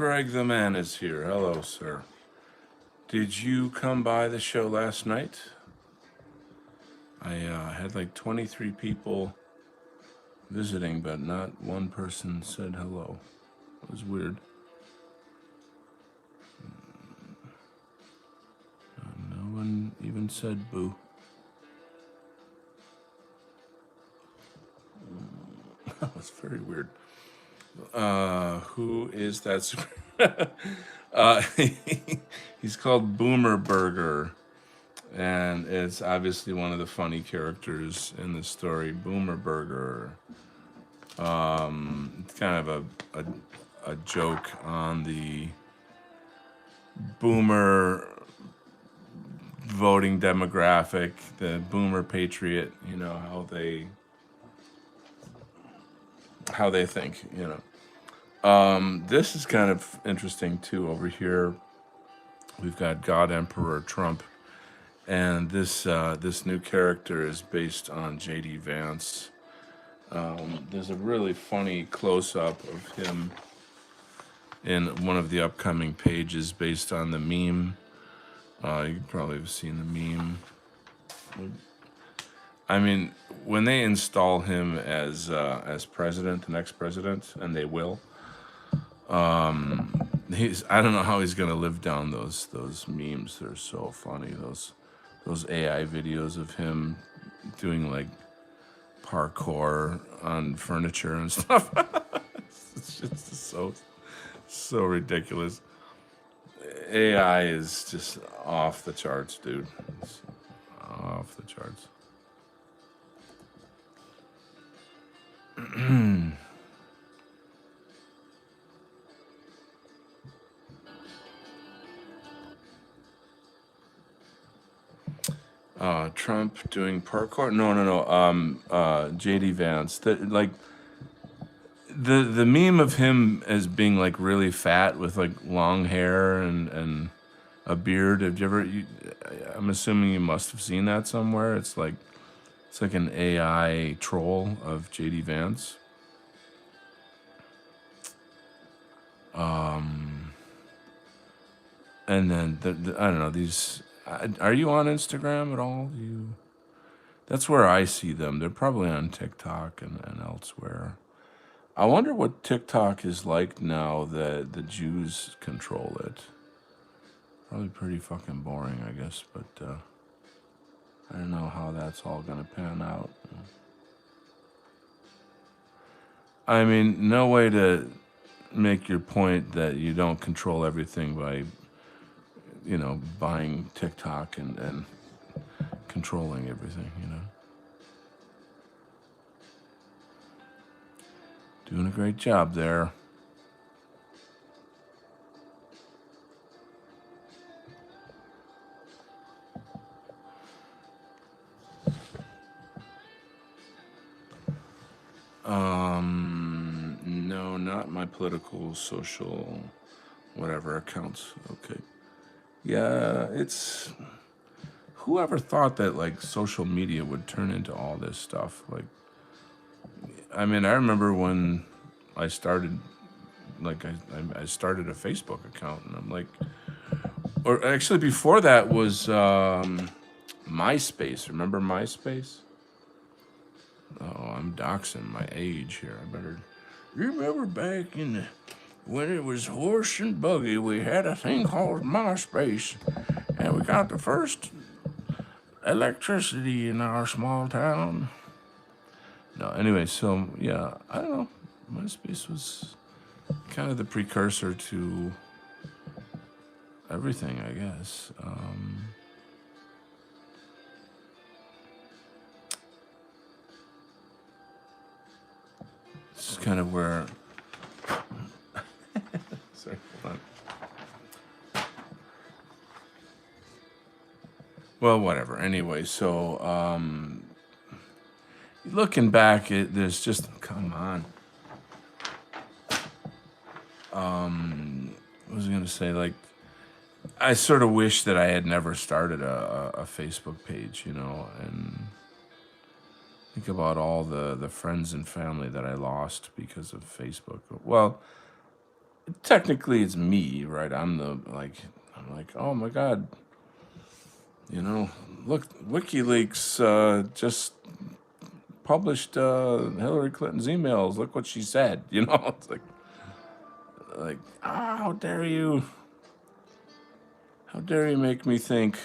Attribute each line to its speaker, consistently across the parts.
Speaker 1: Greg the Man is here. Hello, sir. Did you come by the show last night? I had like 23 people visiting, but not one person said hello. It was weird. No one even said boo. That was very weird. Who is that? uh, he's called Boomer Burger, and it's obviously one of the funny characters in the story. Boomer Burger. It's kind of a joke on the boomer voting demographic, the boomer patriot. You know how they think. This is kind of interesting too. Over here, we've got God Emperor Trump, and this new character is based on J.D. Vance. There's a really funny close-up of him in one of the upcoming pages based on the meme. You probably have seen the meme. I mean, when they install him as president, the next president, and they will, I don't know how he's gonna live down those memes. They're so funny. Those AI videos of him doing like parkour on furniture and stuff. It's just so ridiculous. AI is just off the charts, dude. It's off the charts. Trump doing parkour? No. JD Vance. The meme of him as being like really fat with like long hair and a beard. Have you ever? I'm assuming you must have seen that somewhere. It's like an AI troll of JD Vance. And then I don't know these. Are you on Instagram at all? That's where I see them. They're probably on TikTok and elsewhere. I wonder what TikTok is like now that the Jews control it. Probably pretty fucking boring, I guess, but I don't know how that's all gonna pan out. I mean, no way to make your point that you don't control everything by, buying TikTok and controlling everything. Doing a great job there. No, not my political, social, whatever accounts. Okay. Yeah, it's whoever thought that like social media would turn into all this stuff. Like, I mean, I remember when I started, like, I started a Facebook account, and I'm like, or actually before that was MySpace. Remember MySpace? Oh, I'm doxing my age here. I better. You remember back when it was horse and buggy, we had a thing called MySpace, and we got the first electricity in our small town. No, anyway, so yeah, I don't know. MySpace was kind of the precursor to everything, I guess. This is kind of where. Sorry, hold on. Well, whatever. Anyway, so looking back, there's just come on. What was I gonna say? Like, I sort of wish that I had never started a Facebook page, and think about all the friends and family that I lost because of Facebook. Well, technically it's me, right? I'm like, oh my God, you know, look, WikiLeaks just published Hillary Clinton's emails. Look what she said. You know, it's like, how dare you? How dare you make me think?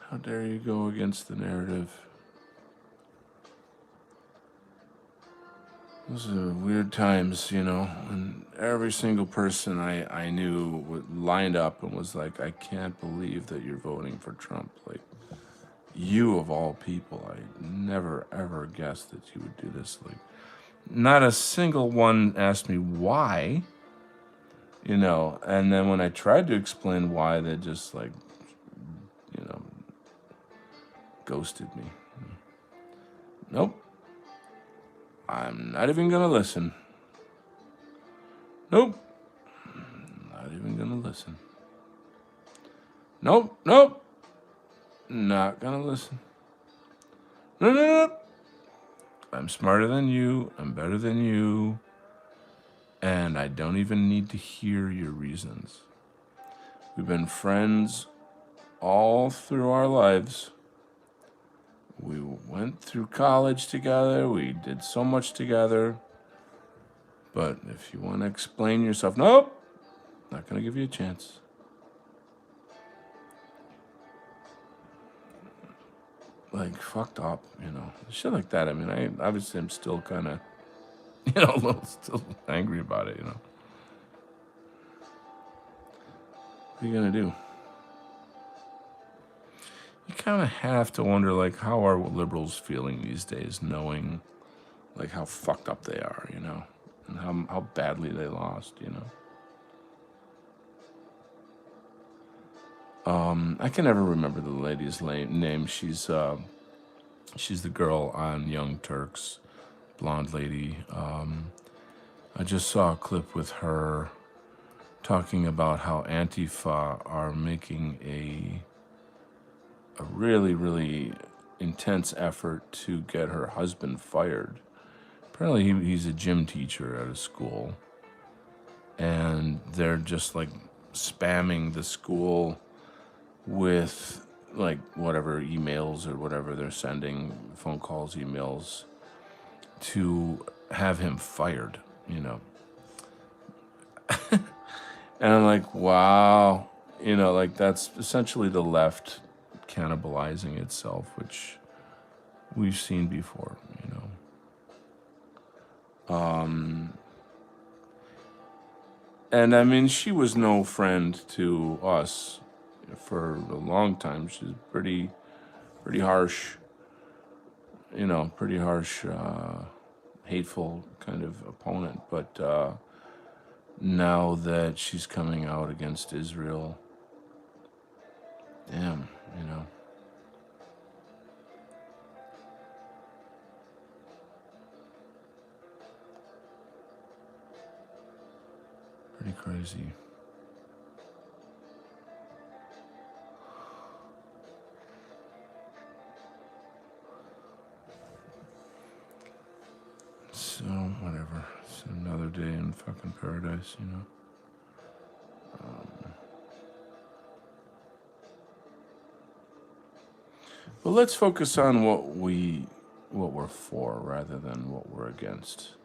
Speaker 1: How dare you go against the narrative? Those are weird times, you know, and every single person I knew lined up and was like, I can't believe that you're voting for Trump. Like, you of all people, I never ever guessed that you would do this. Like, not a single one asked me why, you know, and then when I tried to explain why, they just like, you know, ghosted me. Nope, I'm not even gonna listen. Nope, not even gonna listen. Nope, nope, not gonna listen. No, no, no. I'm smarter than you. I'm better than you. And I don't even need to hear your reasons. We've been friends all through our lives. We went through college together. We did so much together. But if you want to explain yourself, nope, not going to give you a chance. Like, fucked up, you know. Shit like that. I mean, I obviously am still kind of, you know, a little still angry about it, you know. What are you going to do? You kind of have to wonder, like, how are liberals feeling these days, knowing, like, how fucked up they are, you know, and how badly they lost, you know. I can never remember the lady's name. She's the girl on Young Turks, blonde lady. I just saw a clip with her talking about how Antifa are making a really, really intense effort to get her husband fired. Apparently, he's a gym teacher at a school, and they're just like spamming the school with like whatever emails or whatever they're sending, phone calls, emails, to have him fired, you know. And I'm like, wow, you know, like that's essentially the left cannibalizing itself, which we've seen before, you know. And I mean, she was no friend to us for a long time. She's pretty harsh, you know, pretty harsh, hateful kind of opponent. But now that she's coming out against Israel, damn, you know, pretty crazy. So, whatever. It's another day in fucking paradise, you know. But let's focus on what we're for rather than what we're against.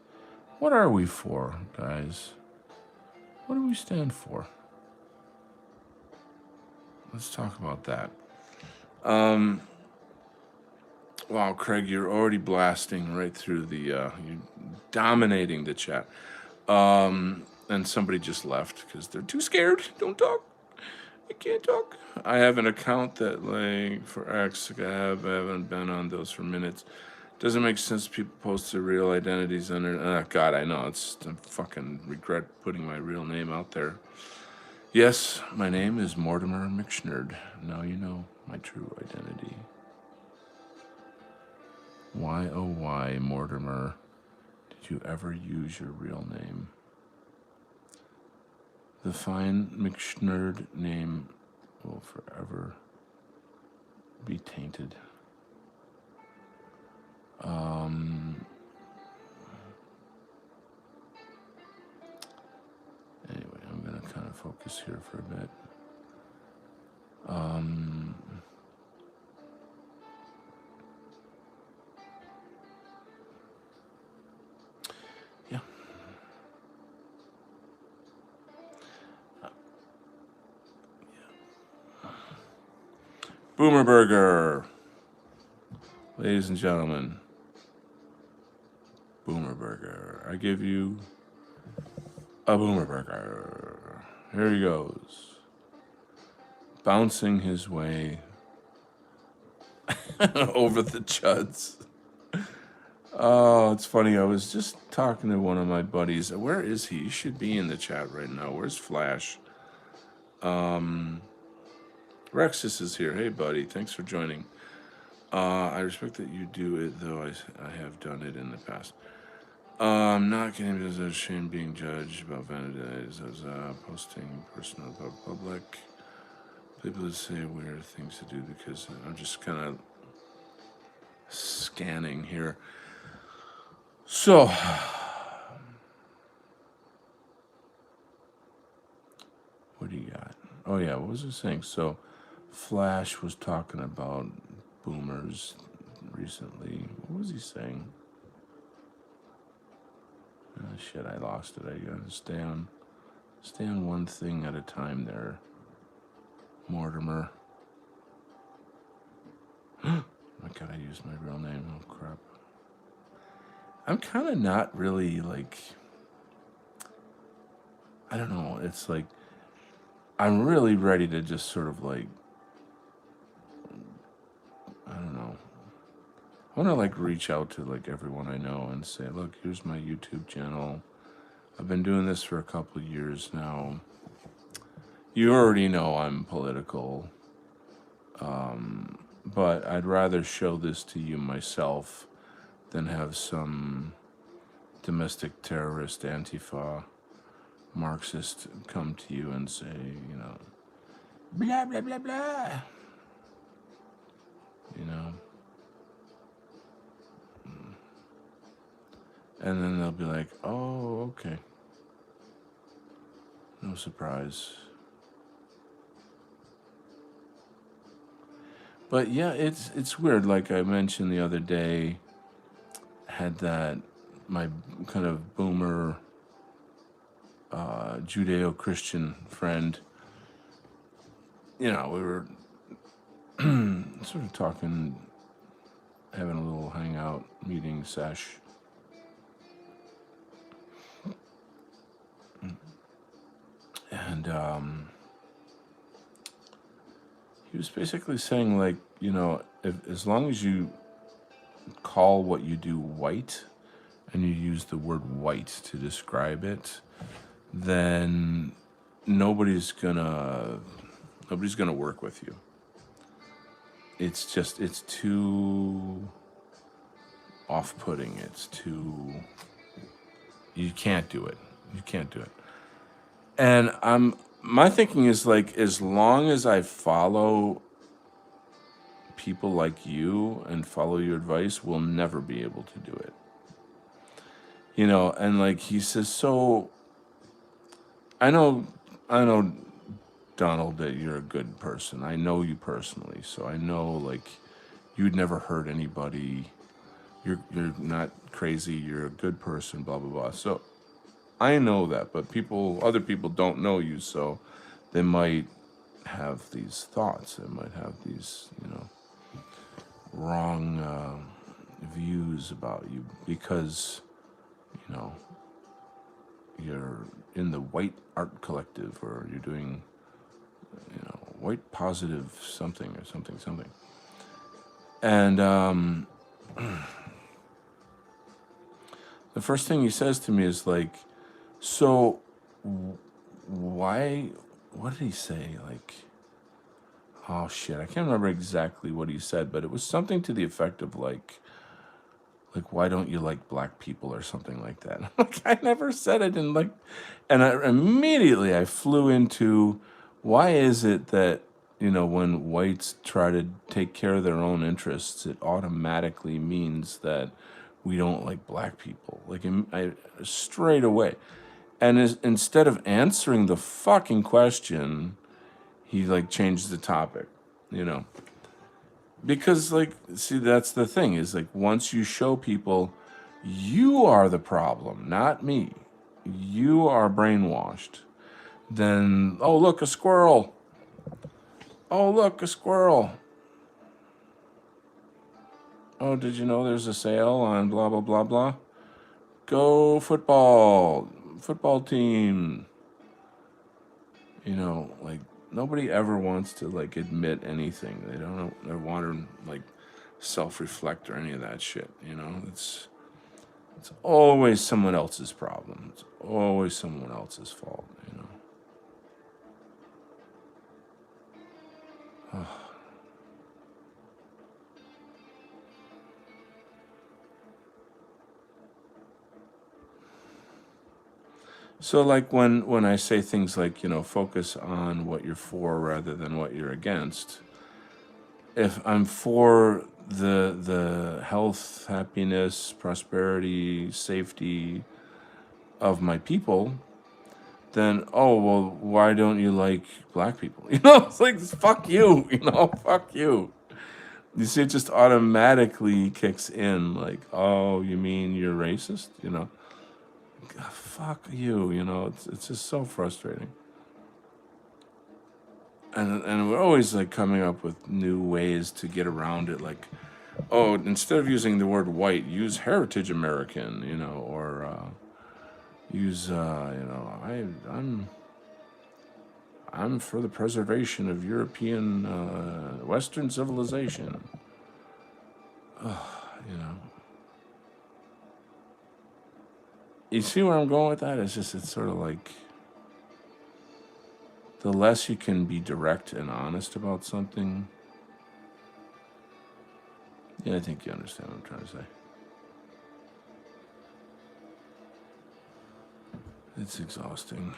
Speaker 1: What are we for, guys? What do we stand for? Let's talk about that. Wow, Craig, you're already blasting right through the, you're dominating the chat. And somebody just left because they're too scared. Don't talk. I can't talk. I have an account that, like, for X, like, I haven't been on those for minutes. Doesn't make sense people post their real identities under. God, I know. I fucking regret putting my real name out there. Yes, my name is Mortimer McShnerd. Now you know my true identity. Why, oh why, Mortimer, did you ever use your real name? The fine McShnerd name will forever be tainted. focus here for a bit. Um, yeah. Boomer Burger. Ladies and gentlemen, Boomer Burger. I give you a Boomer Burger. Here he goes. Bouncing his way over the chuds. Oh, it's funny. I was just talking to one of my buddies. Where is he? He should be in the chat right now. Where's Flash? Rexus is here. Hey, buddy. Thanks for joining. I respect that you do it, though I have done it in the past. Not getting because of shame being judged about vanity as posting personal about public. People say weird things to do because I'm just kind of scanning here. So, what do you got? Oh yeah, what was I saying? So, Flash was talking about boomers recently. What was he saying? Oh, shit, I lost it. I gotta stay on one thing at a time there, Mortimer. Oh my god, I used my real name. Oh crap. I'm kind of not really like, I don't know, it's like, I'm really ready to just sort of like, I don't know. I want to like reach out to like everyone I know and say, look, here's my YouTube channel. I've been doing this for a couple of years now. You already know I'm political, but I'd rather show this to you myself than have some domestic terrorist, Antifa, Marxist come to you and say, you know, blah, blah, blah, blah. You know? And then they'll be like, oh, okay. No surprise. But yeah, it's weird. Like I mentioned the other day, had that my kind of boomer Judeo-Christian friend. You know, we were sort of talking, having a little hangout meeting sesh. And he was basically saying, like, you know, as long as you call what you do white and you use the word white to describe it, then nobody's gonna work with you. It's too off-putting. You can't do it. And my thinking is like, as long as I follow people like you and follow your advice, we'll never be able to do it. You know, and like he says, so I know, Donald, that you're a good person. I know you personally, so I know like you'd never hurt anybody. You're not crazy. You're a good person. Blah blah blah. So I know that, but other people don't know you, so they might have these thoughts. They might have these, you know, wrong views about you because, you know, you're in the white art collective or you're doing, you know, white positive something or something. And the first thing he says to me is like, so why, what did he say? Like, oh shit, I can't remember exactly what he said, but it was something to the effect of like, why don't you like black people or something like that? Like, I never said I didn't like, and immediately I flew into, why is it that, you know, when whites try to take care of their own interests, it automatically means that we don't like black people? Like, straight away. And instead of answering the fucking question, he like changed the topic, you know. Because like, see, that's the thing is like, once you show people you are the problem, not me, you are brainwashed, then, oh, look, a squirrel. Oh, look, a squirrel. Oh, did you know there's a sale on blah, blah, blah, blah? Go football, football team. You know, like, nobody ever wants to like admit anything. They want to like self-reflect or any of that shit, you know? It's always someone else's problem. It's always someone else's fault, you know? So like when I say things like, you know, focus on what you're for rather than what you're against, if I'm for the health, happiness, prosperity, safety of my people, then oh well, why don't you like black people? You know, it's like fuck you, you know, fuck you. You see, it just automatically kicks in, like, oh, you mean you're racist? You know, fuck you. You know, it's just so frustrating. And we're always like coming up with new ways to get around it, like, oh, instead of using the word white, use heritage American, you know, or use you know, I'm for the preservation of European Western civilization. You know, you see where I'm going with that? It's just it's sort of like the less you can be direct and honest about something. Yeah, I think you understand what I'm trying to say. It's exhausting.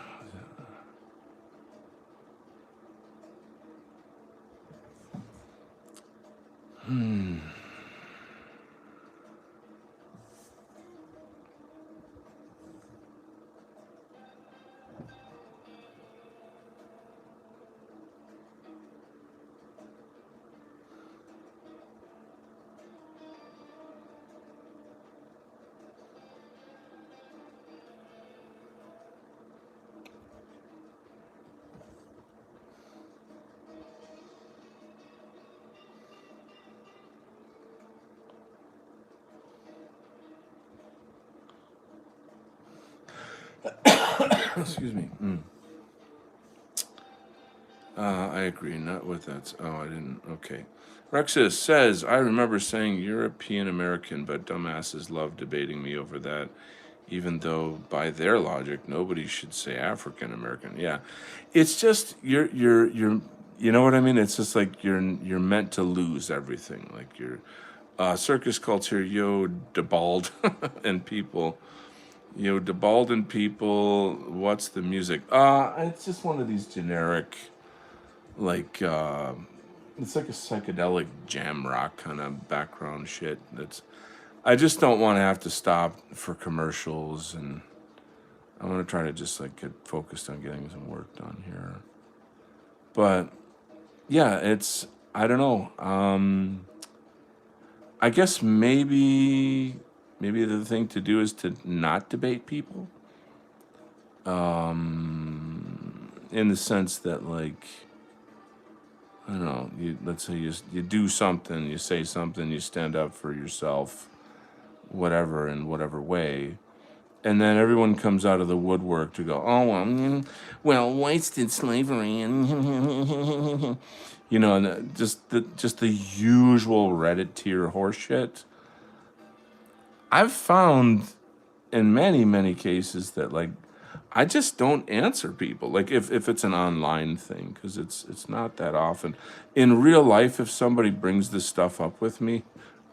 Speaker 1: Excuse me. I agree. Not with that. Oh, I didn't. Okay. Rexus says, I remember saying European American, but dumbasses love debating me over that, even though by their logic, nobody should say African American. Yeah. It's just, you know what I mean? It's just like you're meant to lose everything. Like you're, circus culture, yo, debald and people. You know, debald and people, what's the music? It's just one of these generic like it's like a psychedelic jam rock kind of background shit that's I just don't want to have to stop for commercials, and I want to try to just like get focused on getting some work done here. But yeah, it's I don't know. I guess maybe the thing to do is to not debate people in the sense that like I don't know. Let's say you do something, you say something, you stand up for yourself, whatever in whatever way, and then everyone comes out of the woodwork to go, oh well, whites did slavery, and you know, and just the usual Reddit tier horseshit. I've found in many cases that like I just don't answer people. Like if it's an online thing, because it's not that often. In real life, if somebody brings this stuff up with me,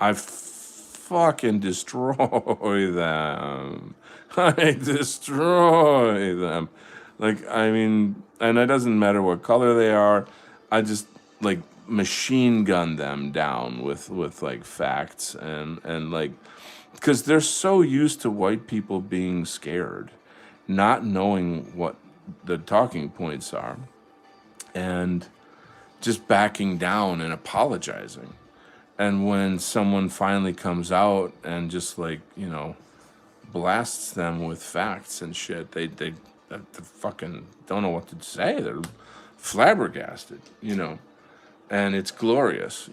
Speaker 1: I fucking destroy them. I destroy them. Like I mean, and it doesn't matter what color they are. I just like machine gun them down with like facts and like because they're so used to white people being scared not knowing what the talking points are, and just backing down and apologizing. And when someone finally comes out and just like, blasts them with facts and shit, they fucking don't know what to say. They're flabbergasted, and it's glorious.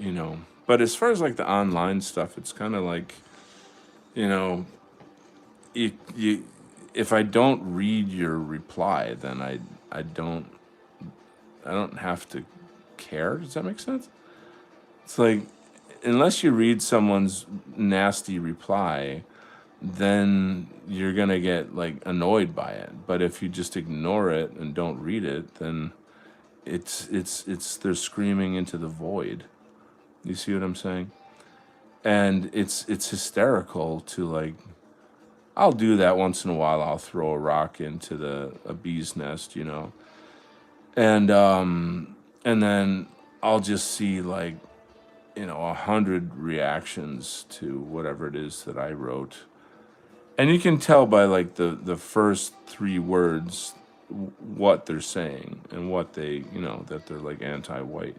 Speaker 1: But as far as like the online stuff, it's kind of like, you know, you if I don't read your reply, then I don't have to care. Does that make sense? It's like, unless you read someone's nasty reply, then you're gonna get like annoyed by it. But if you just ignore it and don't read it, then it's they're screaming into the void. You see what I'm saying? And it's hysterical to like, I'll do that once in a while. I'll throw a rock into a bee's nest. And then I'll just see like, 100 reactions to whatever it is that I wrote. And you can tell by like the first three words what they're saying and what that they're like anti-white.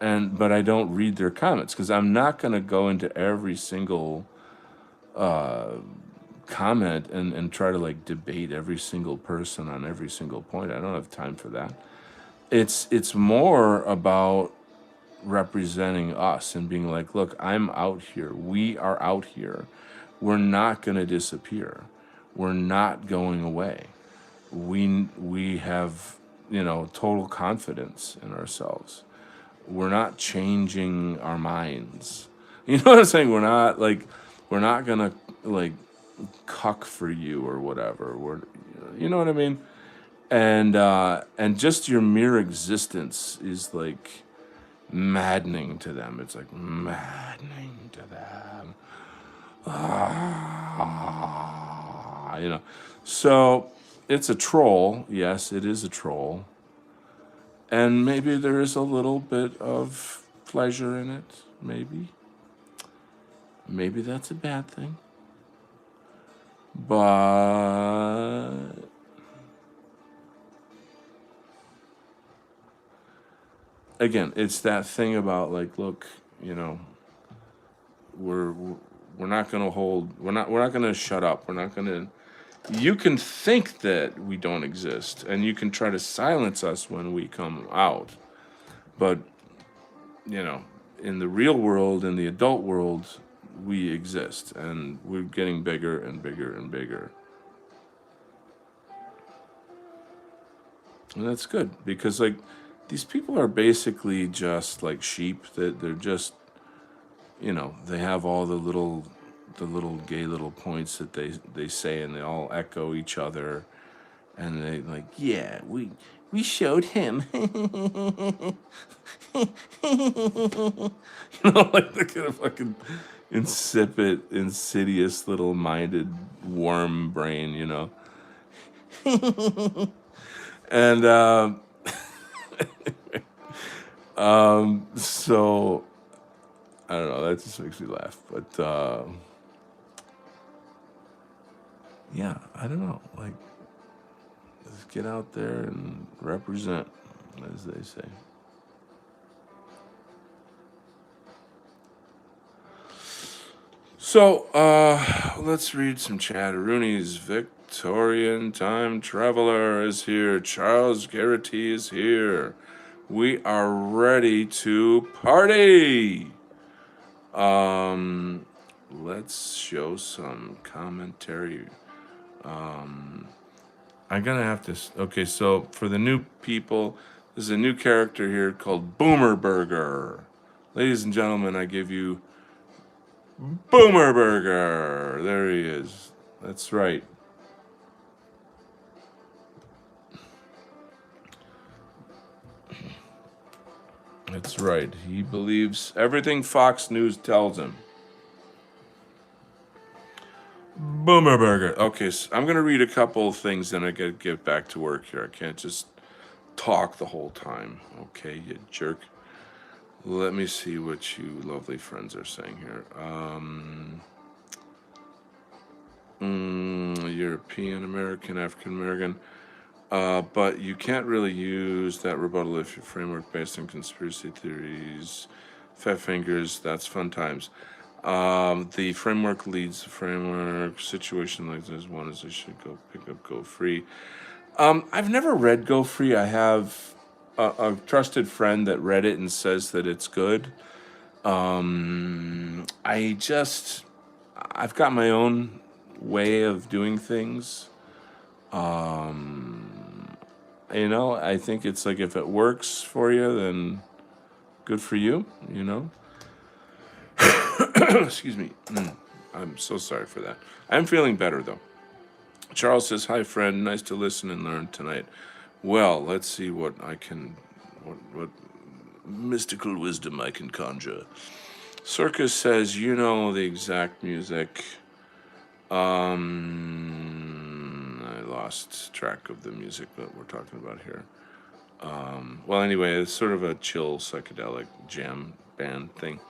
Speaker 1: And but I don't read their comments because I'm not going to go into every single comment and try to like debate every single person on every single point. I don't have time for that. It's more about representing us and being like, look, I'm out here. We are out here. We're not going to disappear. We're not going away. We have, total confidence in ourselves. We're not changing our minds. You know what I'm saying? We're not going to like cuck for you or whatever. You know what I mean? And just your mere existence is like maddening to them. It's like maddening to them. So it's a troll. Yes, it is a troll. And maybe there is a little bit of pleasure in it. Maybe. Maybe that's a bad thing. But again, it's that thing about like, look, we're we're not going to hold. We're not going to shut up. We're not going to. You can think that we don't exist, and you can try to silence us when we come out. But you know, in the real world, in the adult world, we exist, and we're getting bigger and bigger and bigger. And that's good because like these people are basically just like sheep. That they're just, they have all the little gay little points that they say, and they all echo each other, and they like, yeah, we showed him. Like the kind of fucking insipid, insidious little minded worm brain. And so I don't know. That just makes me laugh. But yeah, I don't know. Like, let's get out there and represent, as they say. So let's read some chat. Rooney's Victorian time traveler is here. Charles Garrity is here. We are ready to party. Let's show some commentary. I'm gonna have to. Okay, so for the new people, there's a new character here called Boomer Burger. Ladies and gentlemen, I give you Boomer Burger. There he is. That's right. That's right. He believes everything Fox News tells him. Boomer Burger. Okay, so I'm gonna read a couple of things, then I gotta get back to work here. I can't just talk the whole time. Okay, you jerk. Let me see what you lovely friends are saying here. European American, African American. But you can't really use that rebuttal if your framework based on conspiracy theories. Fat fingers, that's fun times. The framework leads the framework. Situation like this one is I should go pick up Go Free. I've never read Go Free. I have a trusted friend that read it and says that it's good. I've got my own way of doing things. I think it's like if it works for you, then good for you, Excuse me. I'm so sorry for that. I'm feeling better, though. Charles says, hi, friend. Nice to listen and learn tonight. Well, let's see what what mystical wisdom I can conjure. Circus says, you know the exact music. I lost track of the music that we're talking about here. Well, anyway, it's sort of a chill psychedelic jam band thing.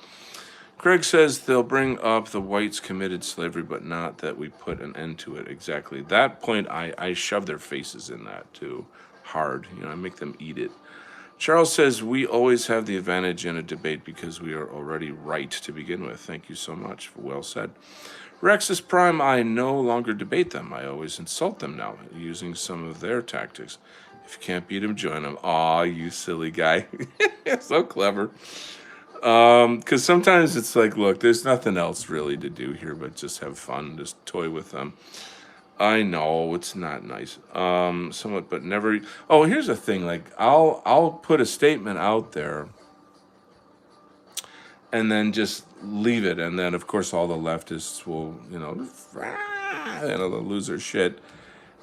Speaker 1: Craig says they'll bring up the whites committed slavery, but not that we put an end to it. Exactly. That point, I shove their faces in that too hard. I make them eat it. Charles says we always have the advantage in a debate because we are already right to begin with. Thank you so much. Well said. Rexus Prime, I no longer debate them. I always insult them now, using some of their tactics. If you can't beat them, join them. Aw, you silly guy. So clever. Because sometimes it's like, look, there's nothing else really to do here but just have fun, just toy with them. I know it's not nice. Somewhat, but never. Oh, here's the thing. Like, I'll put a statement out there, and then just leave it, and then of course all the leftists will, they'll lose their shit,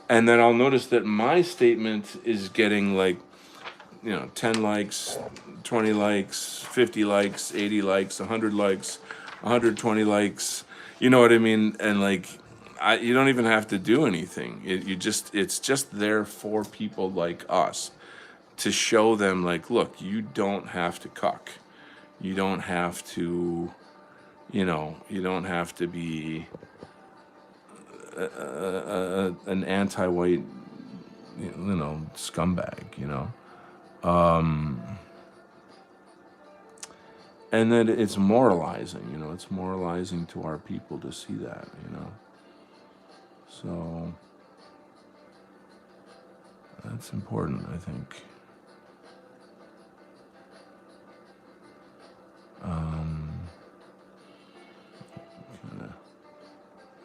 Speaker 1: and then I'll notice that my statement is getting like, 10 likes, 20 likes, 50 likes, 80 likes, 100 likes, 120 likes. You know what I mean? And like, you don't even have to do anything. It's just there for people like us to show them, like, look, you don't have to cuck. You don't have to, you don't have to be an anti-white, scumbag, And then it's moralizing, it's moralizing to our people to see that, So that's important, I think.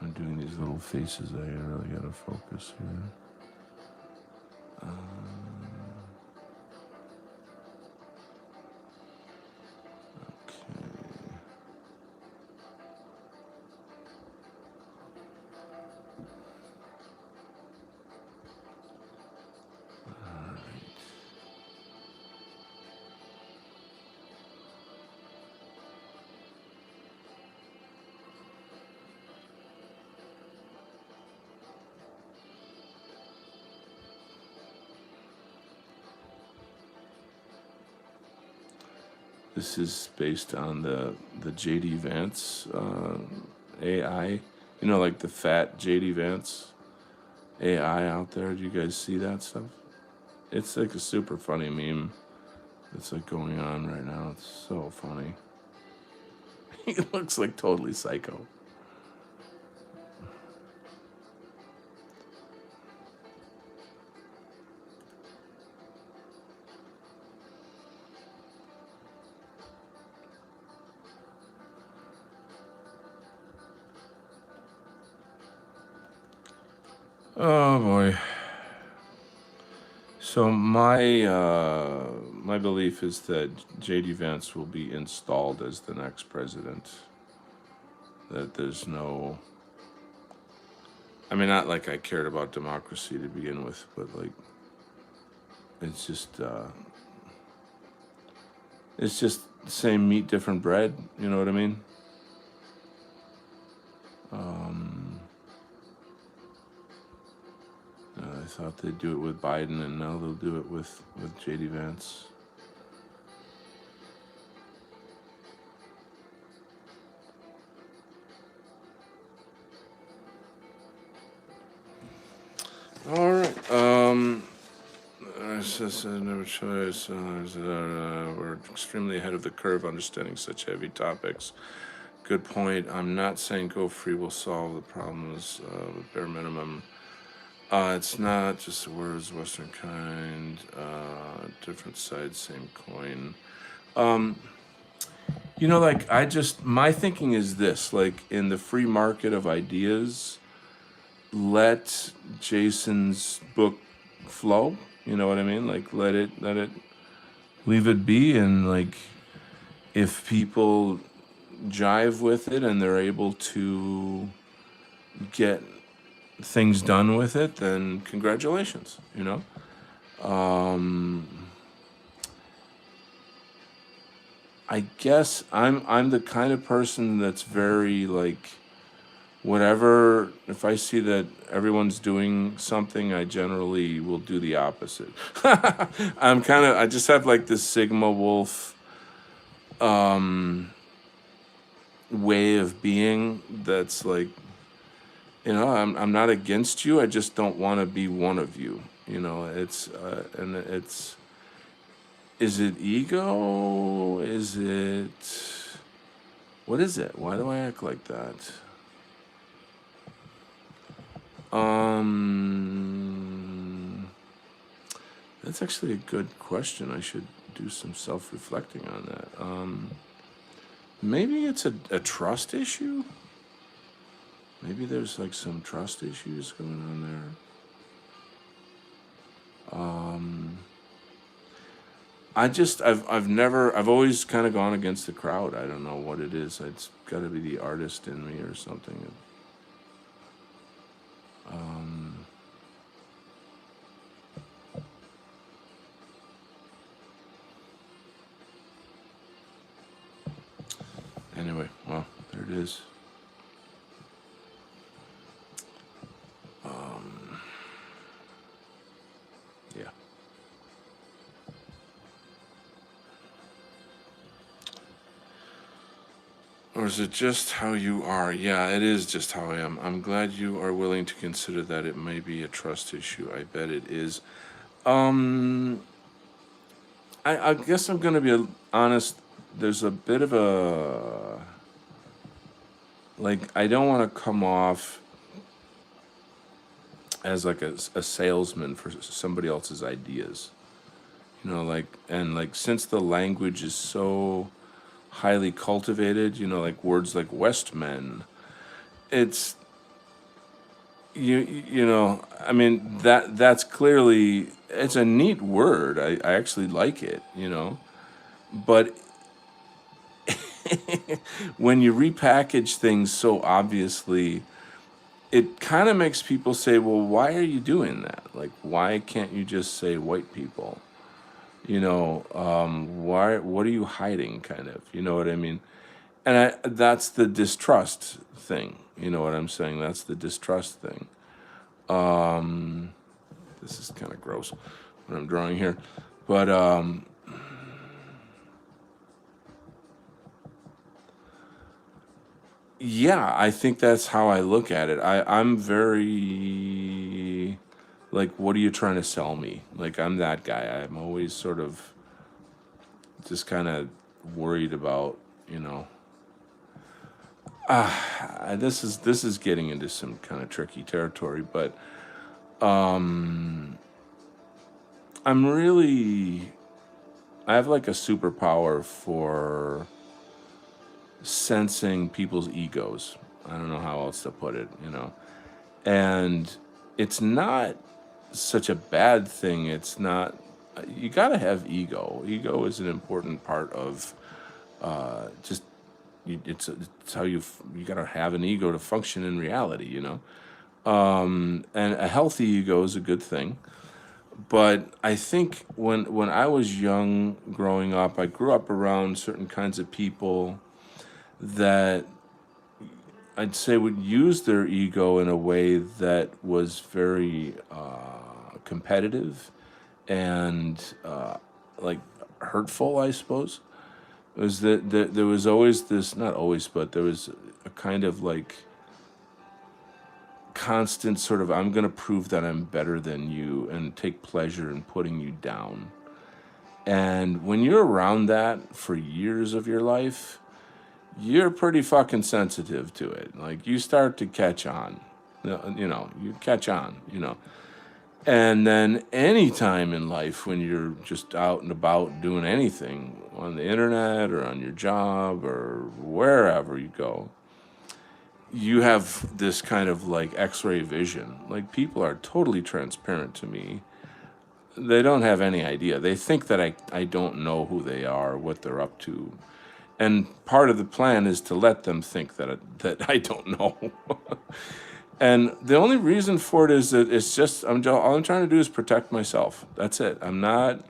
Speaker 1: I'm doing these little faces. I really gotta focus here. This is based on the JD Vance AI. Like the fat JD Vance AI out there. Do you guys see that stuff? It's like a super funny meme that's like going on right now. It's so funny. He looks like totally psycho. Oh boy. So my belief is that JD Vance will be installed as the next president. That there's no. I mean, not like I cared about democracy to begin with, but like, it's just same meat, different bread. You know what I mean? I thought they'd do it with Biden, and now they'll do it with JD Vance. All right. No choice. We're extremely ahead of the curve understanding such heavy topics. Good point. I'm not saying Go Free will solve the problems with bare minimum. It's not just the words, Western kind, different sides, same coin. Like my thinking is this: like in the free market of ideas, let Jason's book flow. You know what I mean? Like let it leave it be, and like if people jive with it and they're able to get things done with it, then congratulations. I guess I'm the kind of person that's very like whatever. If I see that everyone's doing something, I generally will do the opposite. I just have like this Sigma Wolf way of being that's like, I'm not against you. I just don't want to be one of you. And it's, is it ego? Is it, what is it? Why do I act like that? That's actually a good question. I should do some self-reflecting on that. Maybe it's a trust issue. Maybe there's like some trust issues going on there. I've always kind of gone against the crowd. I don't know what it is. It's got to be the artist in me or something. Anyway, well, there it is. Yeah. Or is it just how you are? Yeah, it is just how I am. I'm glad you are willing to consider that it may be a trust issue. I bet it is. I guess I'm going to be honest. There's a bit of a, like, I don't want to come off as like a salesman for somebody else's ideas. Like, since the language is so highly cultivated, like words like Westmen, it's, I mean, that's clearly, it's a neat word. I actually like it, but when you repackage things so obviously, it kind of makes people say, well, why are you doing that? Like, why can't you just say white people? Why, what are you hiding, kind of? You know what I mean? And that's the distrust thing. You know what I'm saying? That's the distrust thing. This is kind of gross what I'm drawing here. But yeah, I think that's how I look at it. I'm very like, what are you trying to sell me? Like, I'm that guy. I'm always sort of just kind of worried about, this is getting into some kind of tricky territory, but I'm really, I have like a superpower for sensing people's egos. I don't know how else to put it. And it's not such a bad thing. It's not, you got to have ego. Ego is an important part of just, it's how you got to have an ego to function in reality. And a healthy ego is a good thing. But I think when I was young, growing up, I grew up around certain kinds of people that I'd say would use their ego in a way that was very competitive and like hurtful, I suppose. It was that there was always this, not always, but there was a kind of like constant sort of, I'm going to prove that I'm better than you and take pleasure in putting you down. And when you're around that for years of your life, you're pretty fucking sensitive to it. Like you start to catch on. You catch on, And then any time in life when you're just out and about doing anything on the internet or on your job or wherever you go, you have this kind of like X-ray vision. Like people are totally transparent to me. They don't have any idea. They think that I don't know who they are, what they're up to. And part of the plan is to let them think that I don't know. And the only reason for it is that it's just, all I'm trying to do is protect myself. That's it. I'm not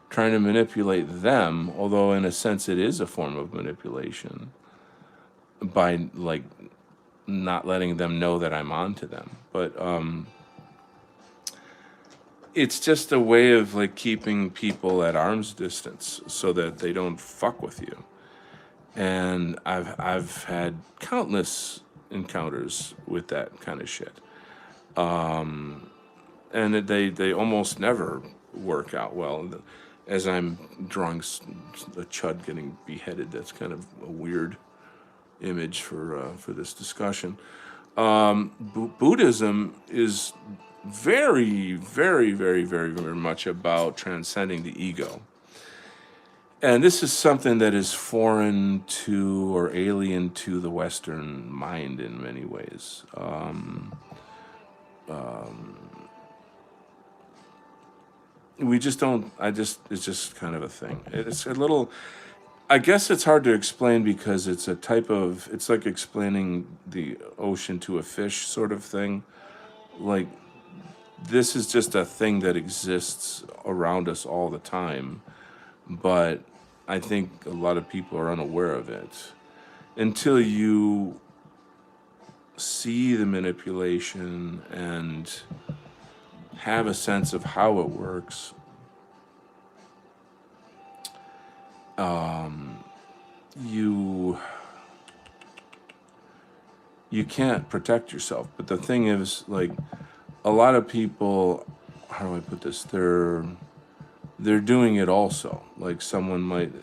Speaker 1: trying to manipulate them, although in a sense it is a form of manipulation by like not letting them know that I'm on to them. But it's just a way of like keeping people at arm's distance so that they don't fuck with you. And I've had countless encounters with that kind of shit. And they almost never work out well. As I'm drawing a chud getting beheaded, that's kind of a weird image for this discussion. Buddhism is very, very, very, very, very much about transcending the ego. And this is something that is foreign to or alien to the Western mind in many ways. We just don't, it's just kind of a thing. It's a little, I guess it's hard to explain because it's a type of, it's like explaining the ocean to a fish sort of thing. Like, this is just a thing that exists around us all the time. But I think a lot of people are unaware of it until you see the manipulation and have a sense of how it works. You can't protect yourself. But the thing is, like, a lot of people, how do I put this? They're doing it also. Like someone might,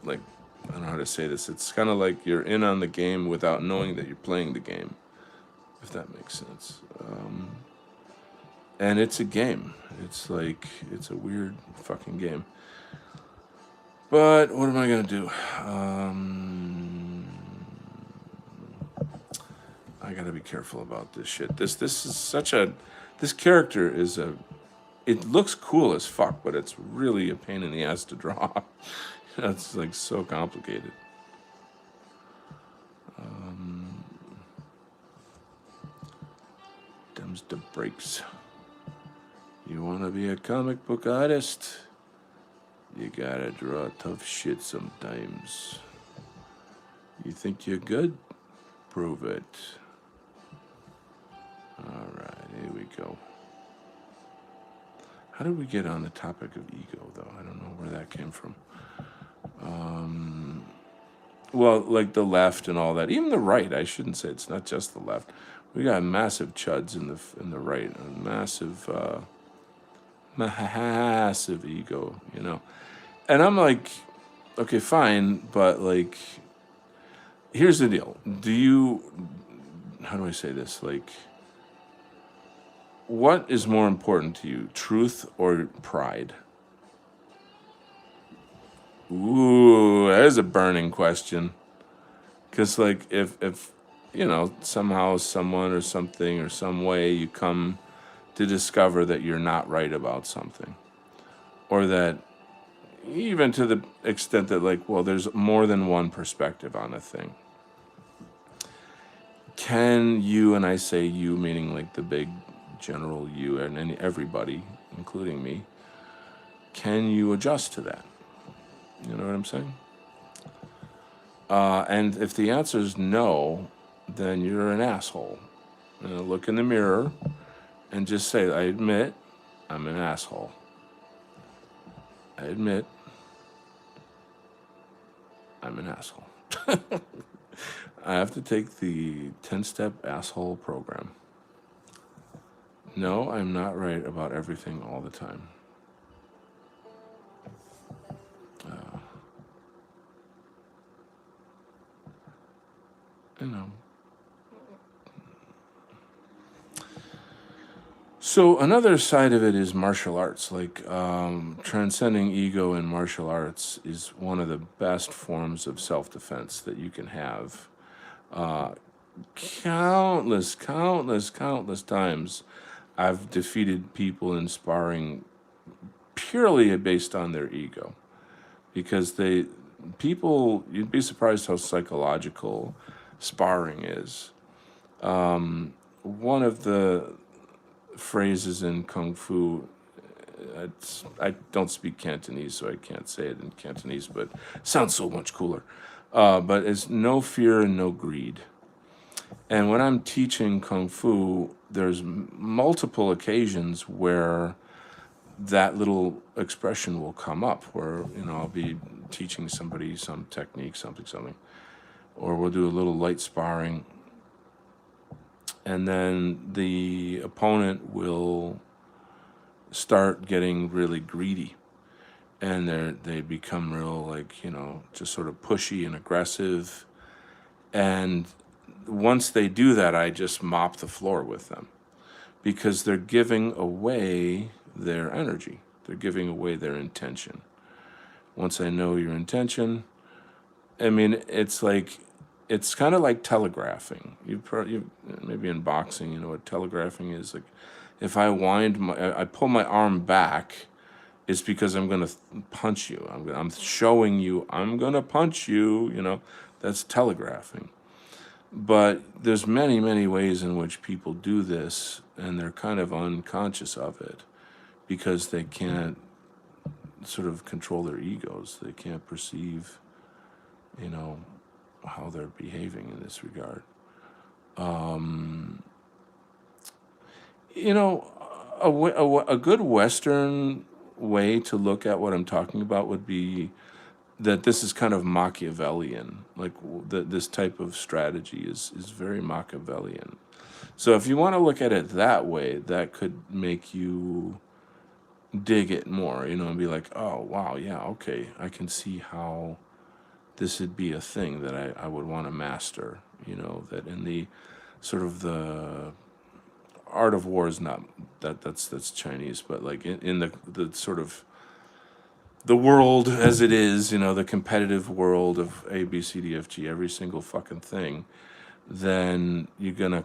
Speaker 1: like, I don't know how to say this. It's kind of like you're in on the game without knowing that you're playing the game, if that makes sense. And it's a game. It's like, it's a weird fucking game. But what am I going to do? I got to be careful about this shit. This is such a, this character is a, it looks cool as fuck, but it's really a pain in the ass to draw. It's like so complicated. Them's the breaks. You want to be a comic book artist? You gotta draw tough shit sometimes. You think you're good? Prove it. Alright, here we go. How did we get on the topic of ego, though? I don't know where that came from. Well, like the left and all that. Even the right, I shouldn't say it's not just the left. We got massive chuds in the right. A massive ego, And I'm like, okay, fine, but like, here's the deal. How do I say this? Like, what is more important to you, truth or pride? Ooh, that is a burning question. Because, like, if somehow someone or something or some way you come to discover that you're not right about something, or that even to the extent that, like, well, there's more than one perspective on a thing. Can you, and I say you meaning like the big general you and everybody, including me, can you adjust to that? You know what I'm saying? And if the answer is no, then you're an asshole. Look in the mirror and just say, I admit I'm an asshole. I admit I'm an asshole. I have to take the 10-step asshole program. No, I'm not right about everything all the time. You know. So another side of it is martial arts. Like transcending ego in martial arts is one of the best forms of self-defense that you can have. Uh, countless times, I've defeated people in sparring purely based on their ego, because you'd be surprised how psychological sparring is. One of the phrases in Kung Fu, I don't speak Cantonese, so I can't say it in Cantonese, but it sounds so much cooler. But it's no fear and no greed. And when I'm teaching Kung Fu, there's multiple occasions where that little expression will come up, where, I'll be teaching somebody some technique, something, or we'll do a little light sparring, and then the opponent will start getting really greedy, and they become real, like, just sort of pushy and aggressive. And once they do that, I just mop the floor with them, because they're giving away their energy. They're giving away their intention. Once I know your intention, I mean, it's kind of like telegraphing. You maybe in boxing, you know what telegraphing is. Like, if I pull my arm back, it's because I'm gonna punch you. I'm showing you I'm gonna punch you. That's telegraphing. But there's many ways in which people do this, and they're kind of unconscious of it, because they can't sort of control their egos. They can't perceive, how they're behaving in this regard. You know, a good Western way to look at what I'm talking about would be that this is kind of Machiavellian. Like, this type of strategy is very Machiavellian. So if you want to look at it that way, that could make you dig it more, and be like, oh, wow, yeah, okay, I can see how this would be a thing that I would want to master, that in the sort of the art of war is not that's Chinese, but like in the sort of the world as it is, the competitive world of A, B, C, D, F, G, every single fucking thing, then you gotta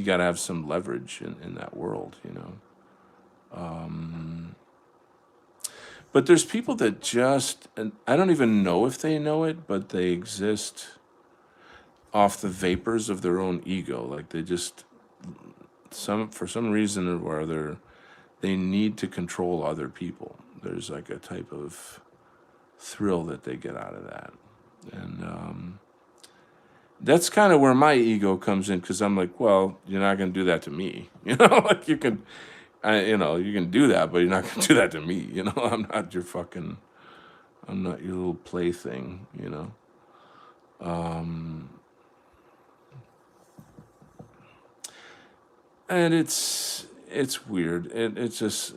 Speaker 1: have some leverage in that world. But there's people that just, and I don't even know if they know it, but they exist off the vapors of their own ego. Like, they just, for some reason or other, they need to control other people. There's like a type of thrill that they get out of that. And that's kind of where my ego comes in, because I'm like, well, you're not going to do that to me. Like, you can do that, but you're not going to do that to me. I'm not I'm not your little plaything. And it's weird. It's just,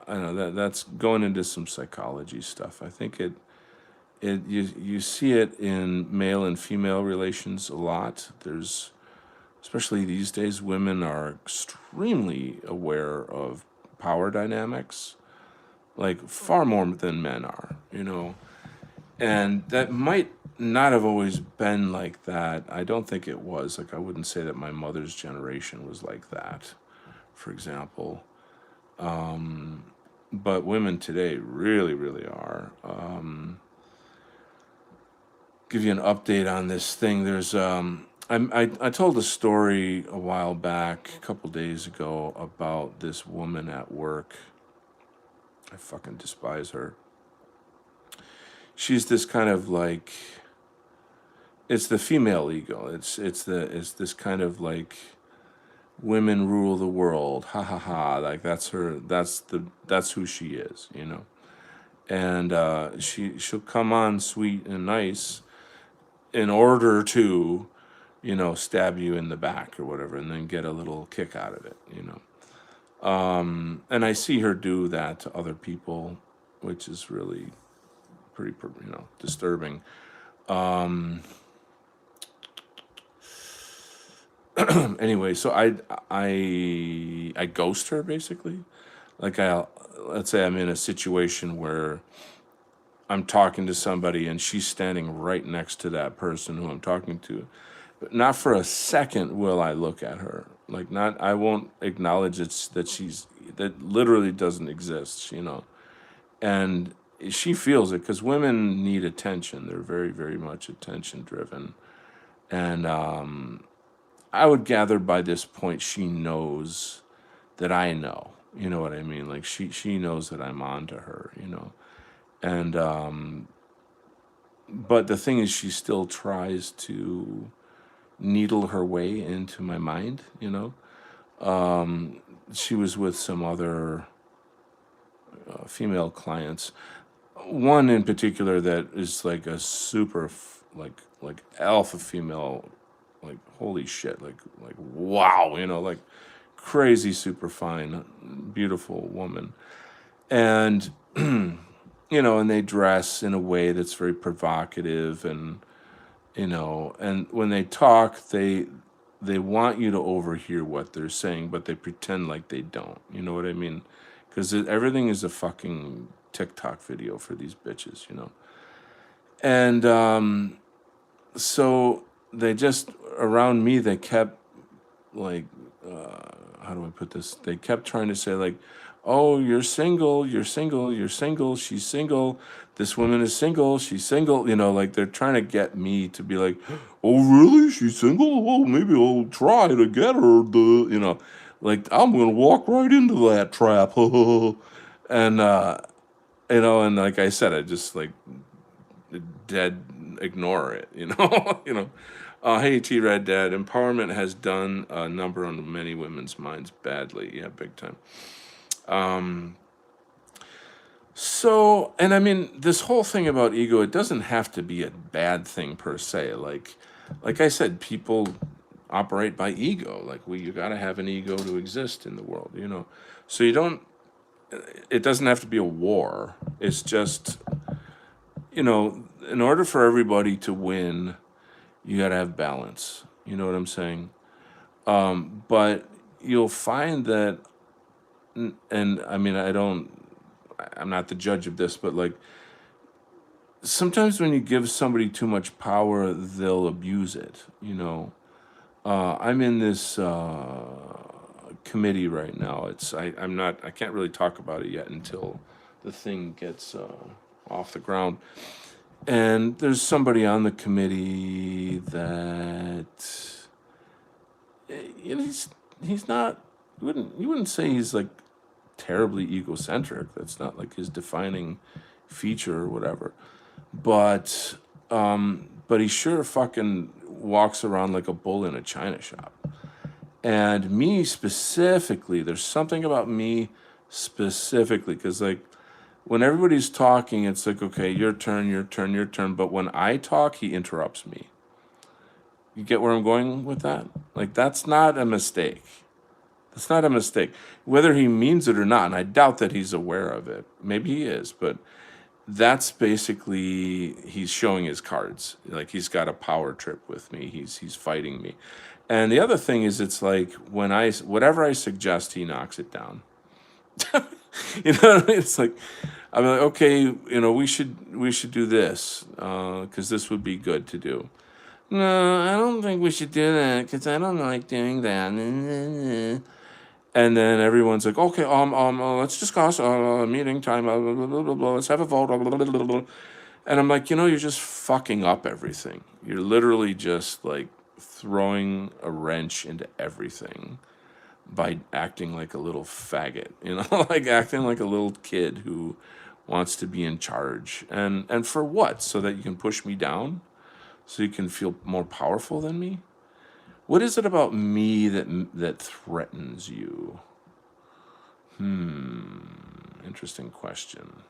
Speaker 1: I don't know, that's going into some psychology stuff. I think you see it in male and female relations a lot. Especially these days, women are extremely aware of power dynamics, like far more than men are. And that might not have always been like that. I don't think it was. Like, I wouldn't say that my mother's generation was like that, for example. But women today really are. Give you an update on this thing. I told a story a while back, a couple days ago, about this woman at work. I fucking despise her. She's this kind of like, it's the female ego. It's this kind of like, women rule the world, ha ha ha. Like, that's her. That's who she is. And she'll come on sweet and nice in order to stab you in the back or whatever, and then get a little kick out of it. And I see her do that to other people, which is really pretty, disturbing. Anyway, so I ghost her basically. Like let's say I'm in a situation where I'm talking to somebody and she's standing right next to that person who I'm talking to. But not for a second will I look at her. Like not I won't acknowledge that literally doesn't exist. And she feels it because women need attention. They're very, very much attention driven. And I would gather by this point she knows that I know. You know what I mean? Like she knows that I'm on to her. And but the thing is she still tries to needle her way into my mind. She was with some other female clients. One in particular that is like a super like alpha female, like holy shit, like wow, like crazy super fine, beautiful woman. And and they dress in a way that's very provocative, and when they talk, they want you to overhear what they're saying, but they pretend like they don't. You know what I mean? Because everything is a fucking TikTok video for these bitches. And so they just around me, they kept like, how do I put this? They kept trying to say like, oh, you're single, you're single, you're single, she's single, this woman is single, she's single, like they're trying to get me to be like, oh, really? She's single? Well, maybe I'll try to get her like I'm gonna walk right into that trap. And and like I said, I just like dead ignore it. Hey, T-Red Dad, empowerment has done a number on many women's minds badly. Yeah, big time. So, and I mean, this whole thing about ego, it doesn't have to be a bad thing per se. Like I said, people operate by ego. Like you got to have an ego to exist in the world. So it doesn't have to be a war. It's just, in order for everybody to win, you got to have balance. You know what I'm saying? But you'll find that, and I mean, I'm not the judge of this, but like sometimes when you give somebody too much power, they'll abuse it. I'm in this committee right now. I can't really talk about it yet until the thing gets off the ground. And there's somebody on the committee that he's not. You wouldn't say he's like terribly egocentric. That's not like his defining feature or whatever. But he sure fucking walks around like a bull in a china shop. And me specifically, there's something about me specifically, because like when everybody's talking, it's like, okay, your turn, your turn, your turn. But when I talk, he interrupts me. You get where I'm going with that? Like, that's not a mistake. That's not a mistake. Whether he means it or not, and I doubt that he's aware of it. Maybe he is, but that's basically he's showing his cards. Like he's got a power trip with me. He's fighting me. And the other thing is, it's like whatever I suggest, he knocks it down. You know what I mean? It's like I'm like, okay, we should do this because this would be good to do. No, I don't think we should do that because I don't like doing that. And then everyone's like, okay, let's discuss meeting time. Blah, blah, blah, blah, blah, let's have a vote. Blah, blah, blah, blah, blah. And I'm like, you're just fucking up everything. You're literally just like throwing a wrench into everything by acting like a little faggot, like acting like a little kid who wants to be in charge. And for what? So that you can push me down? So you can feel more powerful than me? What is it about me that threatens you? Interesting question.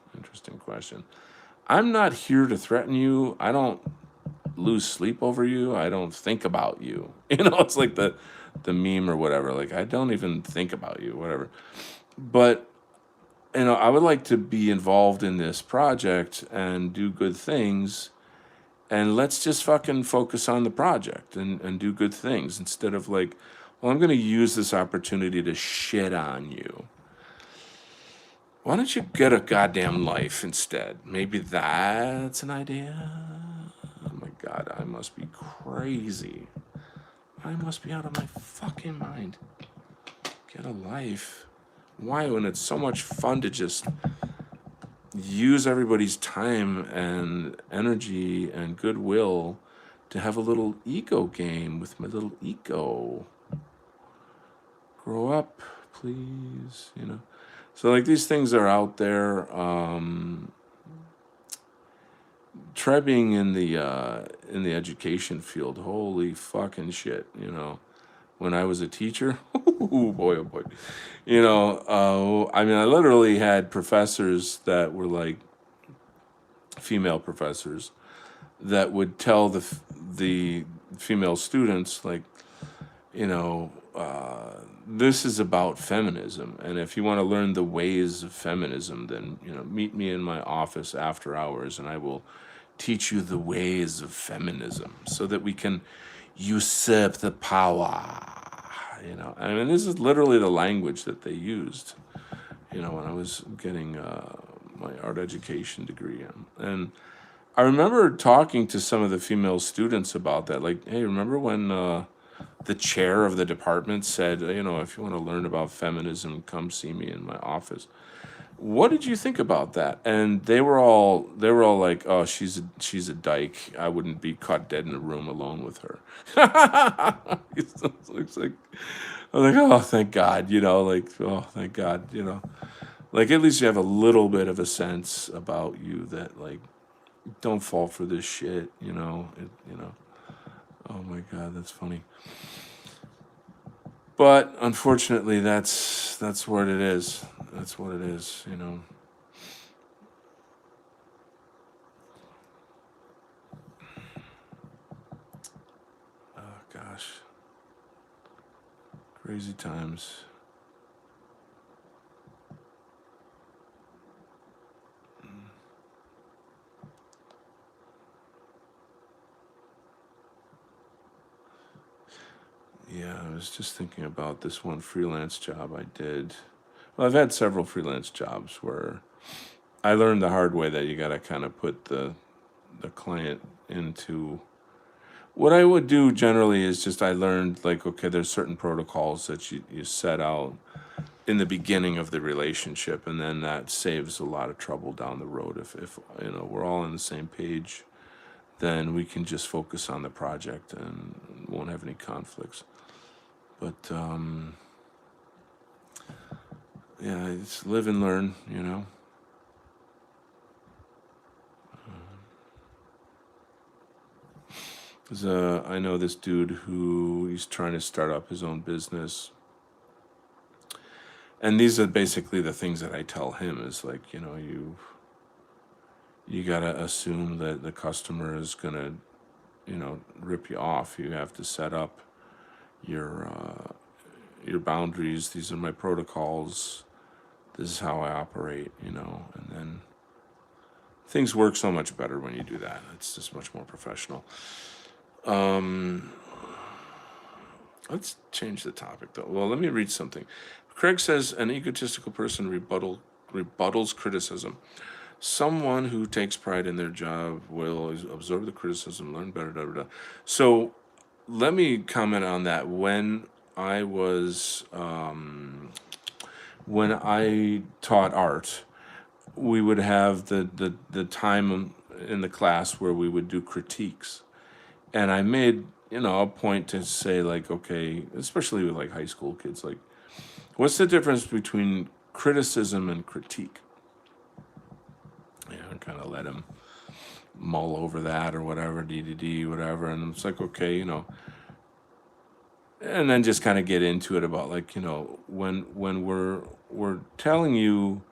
Speaker 1: I'm not here to threaten you. I don't lose sleep over you. I don't think about you. It's like the meme or whatever. Like, I don't even think about you, whatever. But I would like to be involved in this project and do good things. And let's just fucking focus on the project and do good things instead of like, well, I'm going to use this opportunity to shit on you. Why don't you get a goddamn life instead? Maybe that's an idea. Oh my God, I must be crazy. I must be out of my fucking mind. Get a life. Why, when it's so much fun to just use everybody's time and energy and goodwill to have a little ego game with my little ego. Grow up, please, So like these things are out there. Try being in the education field. Holy fucking shit, When I was a teacher, oh boy, oh boy. I mean, I literally had professors that were like female professors that would tell the female students, like, this is about feminism, and if you want to learn the ways of feminism, then meet me in my office after hours, and I will teach you the ways of feminism, so that we can usurp the power. I mean, this is literally the language that they used. When I was getting my art education degree, and I remember talking to some of the female students about that. Like, hey, remember when the chair of the department said, if you want to learn about feminism, come see me in my office. What did you think about that? And they were all like, oh, she's a dyke. I wouldn't be caught dead in a room alone with her. It's like, I was like, oh, thank God, like, oh, thank God, like at least you have a little bit of a sense about you that like, don't fall for this shit, Oh my God, that's funny. But unfortunately, that's what it is. That's what it is, Oh gosh, crazy times. Yeah, I was just thinking about this one freelance job I did. Well, I've had several freelance jobs where I learned the hard way that you got to kind of put the client into. What I would do generally is just I learned like, okay, there's certain protocols that you set out in the beginning of the relationship, and then that saves a lot of trouble down the road. If we're all on the same page, then we can just focus on the project and won't have any conflicts. But yeah, it's live and learn, I know this dude who he's trying to start up his own business. And these are basically the things that I tell him is like, you got to assume that the customer is going to, rip you off. You have to set up your boundaries. These are my protocols. This is how I operate, and then things work so much better when you do that. It's just much more professional. Let's change the topic, though. Well, let me read something. Craig says an egotistical person rebuttals criticism. Someone who takes pride in their job will absorb the criticism, learn better, da, da, da. So let me comment on that. When I taught art, we would have the time in the class where we would do critiques. And I made, a point to say like, okay, especially with like high school kids, like, what's the difference between criticism and critique? Yeah, I kind of let him mull over that or whatever, whatever. And it's like, okay, and then just kind of get into it about like, when we're telling you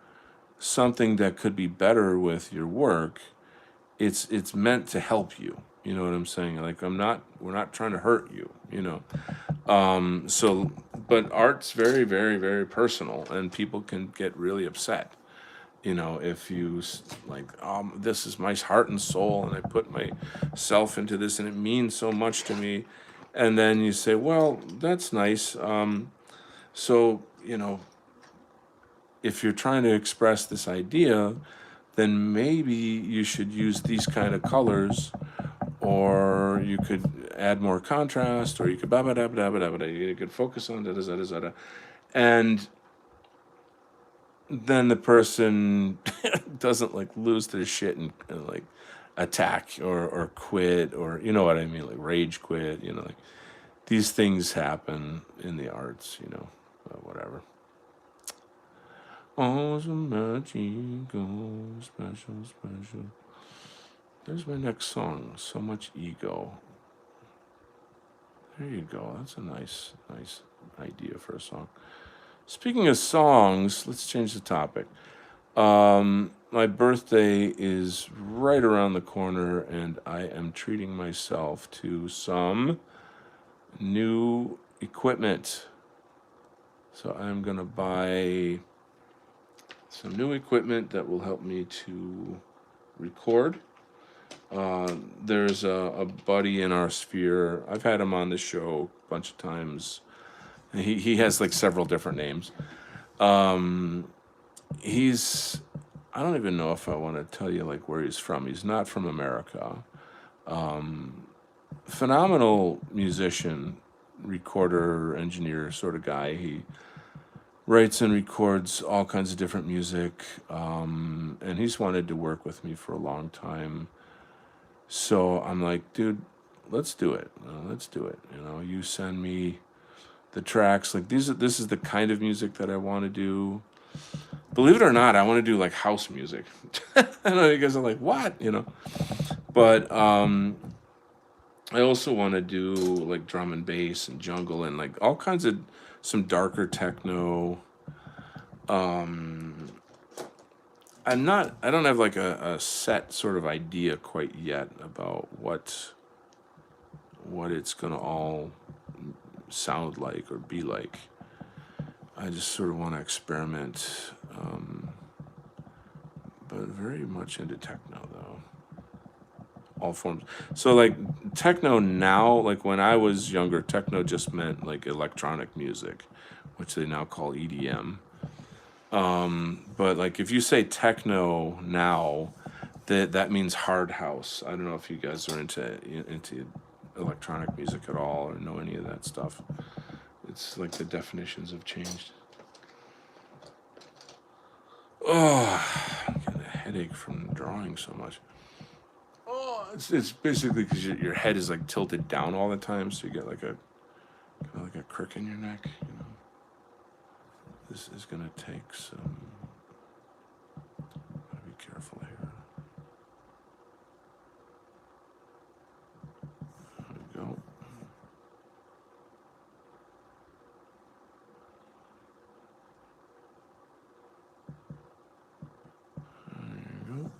Speaker 1: something that could be better with your work, it's meant to help you. You know what I'm saying? Like we're not trying to hurt you, you know. So, but art's very, very, very personal, and people can get really upset. You know, if like, this is my heart and soul, and I put myself into this, and it means so much to me, and then you say, well, that's nice. So, you know, if you're trying to express this idea, then maybe you should use these kind of colors, or you could add more contrast, or you could you could focus on da. And then the person doesn't like lose their shit and like attack or quit, or you know what I mean, like rage quit. You know, like these things happen in the arts. You know, whatever. Oh, so much ego, special, special. There's my next song. So much ego. There you go. That's a nice idea for a song. Speaking of songs, let's change the topic. My birthday is right around the corner, and I am treating myself to some new equipment. So I'm gonna buy some new equipment that will help me to record. There's a buddy in our sphere. I've had him on the show a bunch of times. He has like several different names. He's I don't even know if I want to tell you like where he's from. He's not from America. Phenomenal musician, recorder, engineer sort of guy. He writes and records all kinds of different music, and he's wanted to work with me for a long time. So I'm like, dude, let's do it. Let's do it. You know, you send me the tracks. Like this is the kind of music that I want to do. Believe it or not, I want to do like house music. I know you guys are like, what? You know, but I also want to do like drum and bass and jungle and like all kinds of some darker techno. I don't have like a set sort of idea quite yet about what it's gonna all sound like or be like. I just sort of want to experiment, but very much into techno though. All forms. So like techno now, like when I was younger, techno just meant like electronic music, which they now call EDM. But like if you say techno now, that means hard house. I don't know if you guys are into electronic music at all or know any of that stuff. It's like the definitions have changed. Oh, I'm getting a headache from drawing so much. Oh, it's basically because your head is like tilted down all the time, so you get like a crick in your neck. You know, this is gonna take some. Gotta be careful here. There we go. There you go.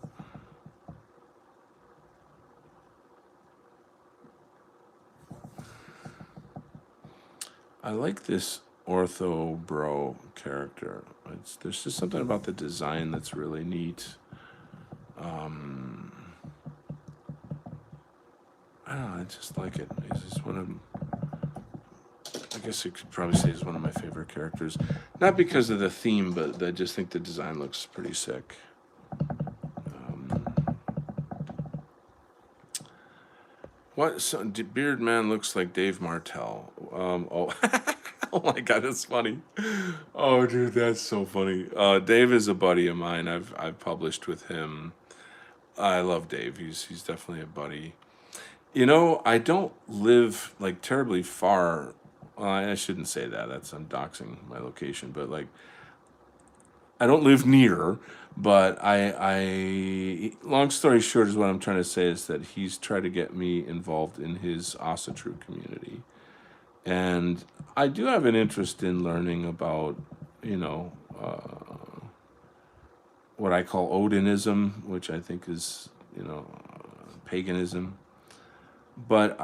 Speaker 1: I like this Ortho Bro character. There's just something about the design that's really neat. I don't know. I just like it. He's just one of. I guess you could probably say he's one of my favorite characters. Not because of the theme, but I just think the design looks pretty sick. What? So, Beard Man looks like Dave Martell. Oh, oh my God, that's funny. Oh, dude, that's so funny. Dave is a buddy of mine. I've published with him. I love Dave. He's definitely a buddy. You know, I don't live like terribly far. Well, I shouldn't say that. I'm doxing my location, but like I don't live near. But long story short, is what I'm trying to say is that he's tried to get me involved in his Asatru community, and I do have an interest in learning about, you know, what I call Odinism, which I think is, you know, paganism. But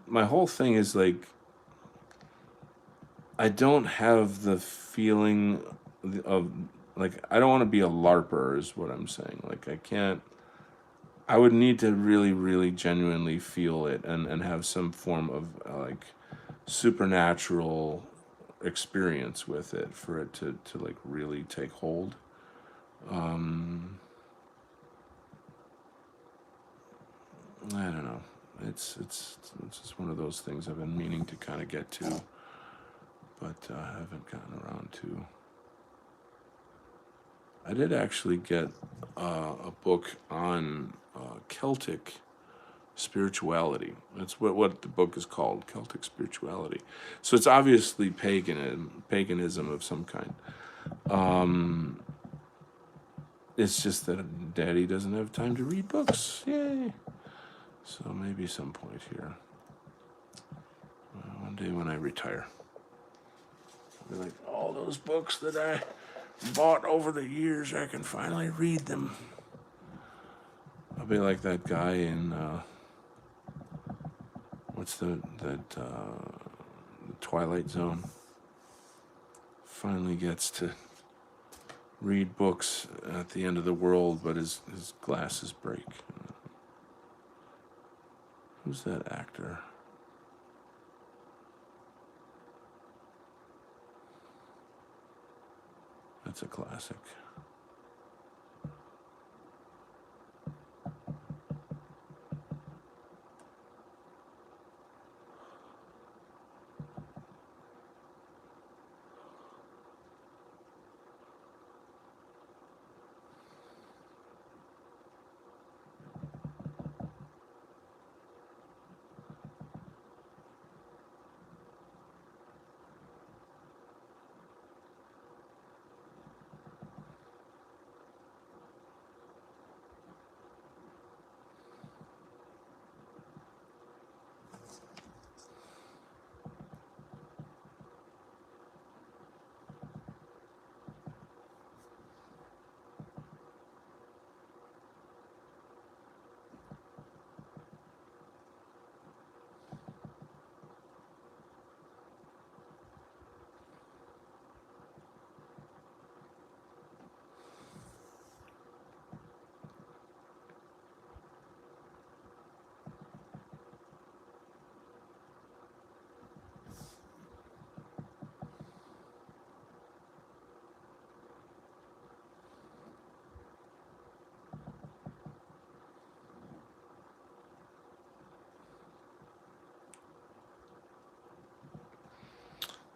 Speaker 1: my whole thing is like, I don't have the feeling of, like, I don't want to be a LARPer, is what I'm saying. Like, I can't, I would need to really, really genuinely feel it and have some form of like supernatural experience with it for it to like really take hold. Um, I don't know. It's just one of those things I've been meaning to kind of get to, but haven't gotten around to. I did actually get a book on Celtic spirituality. That's what the book is called, Celtic spirituality. So it's obviously paganism of some kind. Um, it's just that Daddy doesn't have time to read books. Yay! So maybe some point here, one day when I retire, I'll be like, all those books that I bought over the years, I can finally read them. I'll be like that guy in what's the Twilight Zone. Finally gets to read books at the end of the world, but his glasses break. Who's that actor? That's a classic.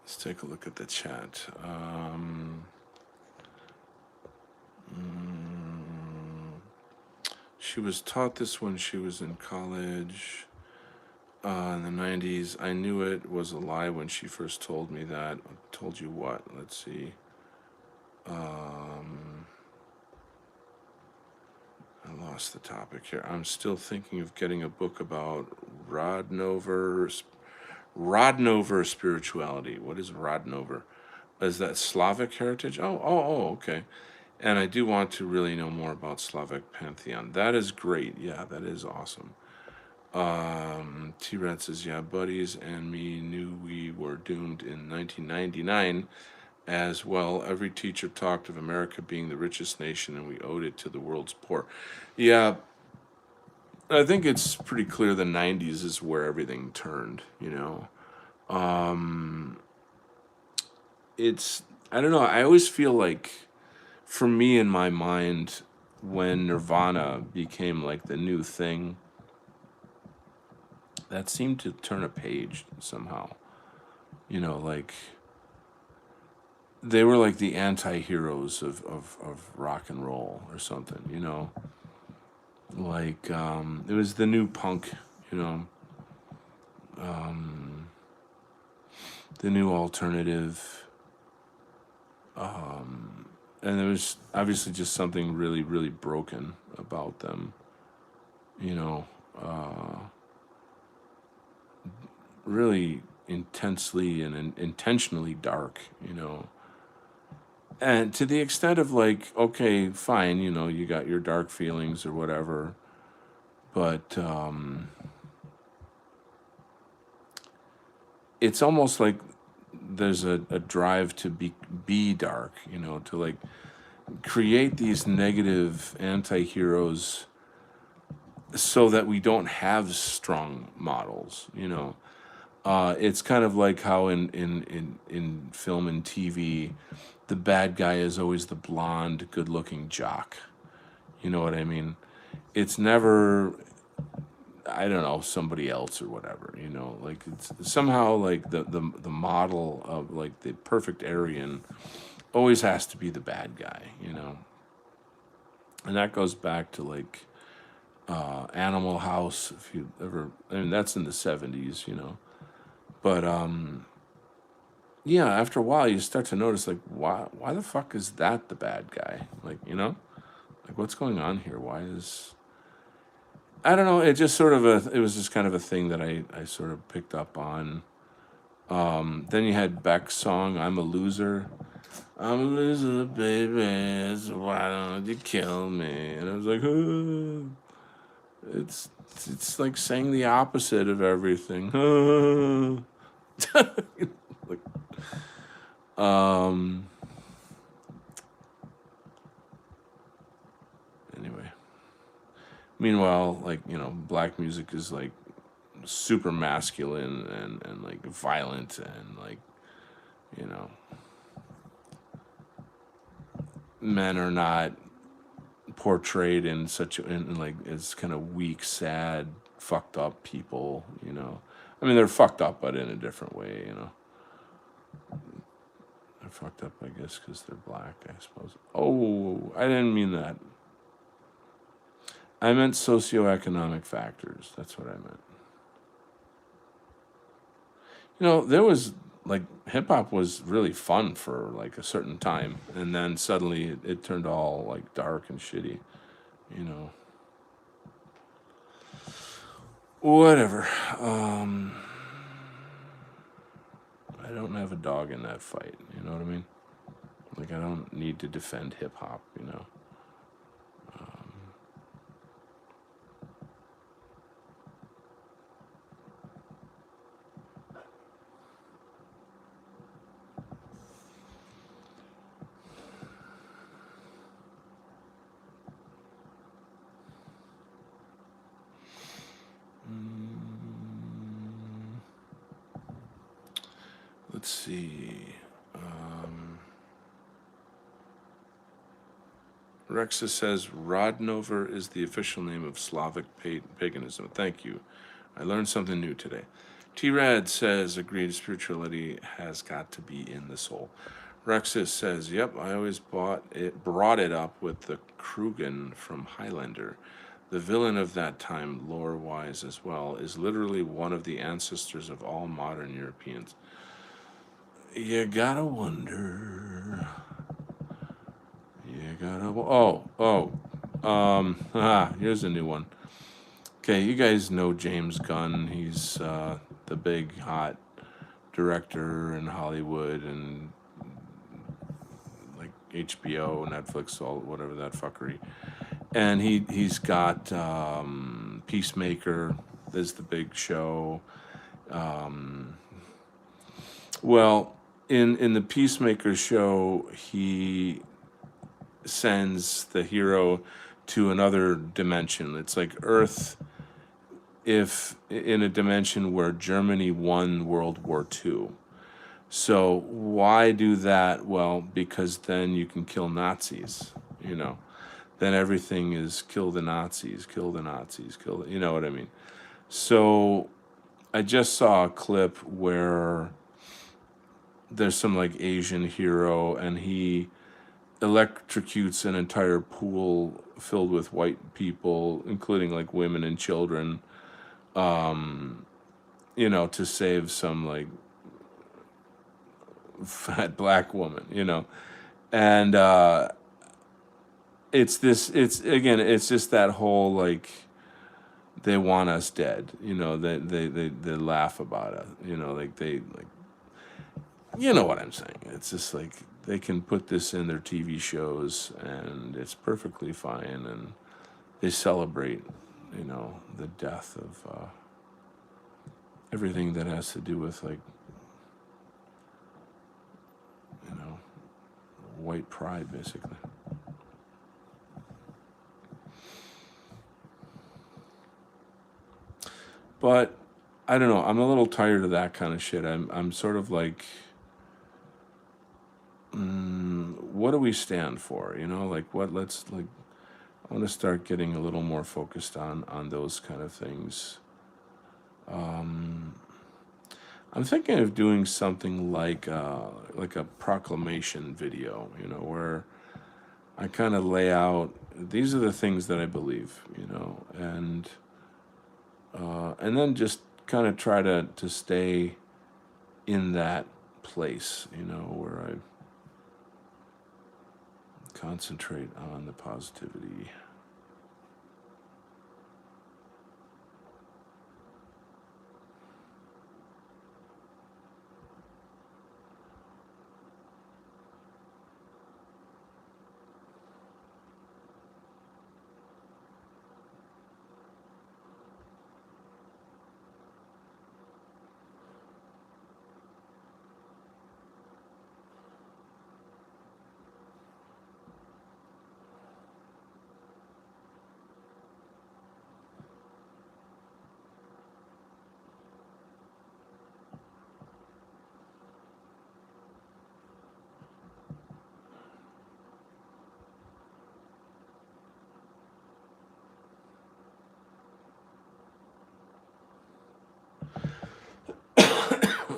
Speaker 1: Let's take a look at the chat. She was taught this when she was in college in the 90s. I knew it was a lie when she first told me that. Told you what? Let's see. I lost the topic here. I'm still thinking of getting a book about Rodnover spirituality. What is Rodnover? Is that Slavic heritage? Oh, okay. And I do want to really know more about Slavic pantheon. That is great. Yeah, that is awesome. T-Rat says, yeah, buddies and me knew we were doomed in 1999 as well. Every teacher talked of America being the richest nation and we owed it to the world's poor. Yeah, I think it's pretty clear the 90s is where everything turned, you know. It's, I don't know, I always feel like, for me in my mind, when Nirvana became like the new thing, that seemed to turn a page somehow. You know, like, they were like the anti-heroes of rock and roll or something, you know. Like, it was the new punk, you know, the new alternative. And there was obviously just something really, really broken about them, you know, really intensely and intentionally dark, you know. And to the extent of like, okay, fine, you know, you got your dark feelings or whatever, but it's almost like there's a drive to be dark, you know, to like create these negative anti-heroes so that we don't have strong models, you know. It's kind of like how in film and TV, the bad guy is always the blonde, good-looking jock. You know what I mean? It's never, I don't know, somebody else or whatever. You know, like it's somehow like the model of like the perfect Aryan always has to be the bad guy. You know, and that goes back to like Animal House. If you ever, I mean, that's in the '70s. You know, but yeah, after a while, you start to notice like, why the fuck is that the bad guy? Like, you know, like what's going on here? Why is, I don't know. It just sort of it was just kind of a thing that I sort of picked up on. Then you had Beck's song "I'm a Loser." I'm a loser, baby. So why don't you kill me? And I was like, it's it's like saying the opposite of everything. Like, um. Anyway. Meanwhile, like, you know, black music is like super masculine and like violent and like, you know, men are not portrayed in such in like as kind of weak, sad, fucked up people, you know. I mean, they're fucked up, but in a different way, you know. They're fucked up, I guess, because they're black, I suppose. Oh, I didn't mean that. I meant socioeconomic factors. That's what I meant. You know, there was like hip hop was really fun for like a certain time, and then suddenly it turned all like dark and shitty. You know, whatever. Um, I don't have a dog in that fight. You know what I mean? Like I don't need to defend hip hop. You know. Let's see. Rexa says Rodnover is the official name of Slavic paganism. Thank you. I learned something new today. T-Rad says, agreed, spirituality has got to be in the soul. Rexus says, yep, I always brought it up with the Krugen from Highlander. The villain of that time, lore-wise as well, is literally one of the ancestors of all modern Europeans. You gotta wonder. You gotta. Here's a new one. Okay, you guys know James Gunn. He's the big hot director in Hollywood and like HBO, Netflix, all whatever that fuckery. And he's got Peacemaker. There's the big show. Well, in the Peacemaker show, he sends the hero to another dimension. It's like Earth, if in a dimension where Germany won World War II. So why do that? Well, because then you can kill Nazis, you know. Then everything is kill the Nazis, kill the Nazis, you know what I mean? So I just saw a clip where there's some like Asian hero and he electrocutes an entire pool filled with white people, including like women and children, you know, to save some like fat black woman, you know. And it's just that whole like they want us dead, you know, they laugh about it, you know, like they like, you know what I'm saying. It's just like they can put this in their TV shows and it's perfectly fine, and they celebrate, you know, the death of everything that has to do with like white pride, basically. But I don't know. I'm a little tired of that kind of shit. I'm sort of like, what do we stand for? You know, like what? Let's like. I want to start getting a little more focused on those kind of things. I'm thinking of doing something like a proclamation video. You know, where I kind of lay out these are the things that I believe. You know, and then just kind of try to stay in that place, you know, where I concentrate on the positivity.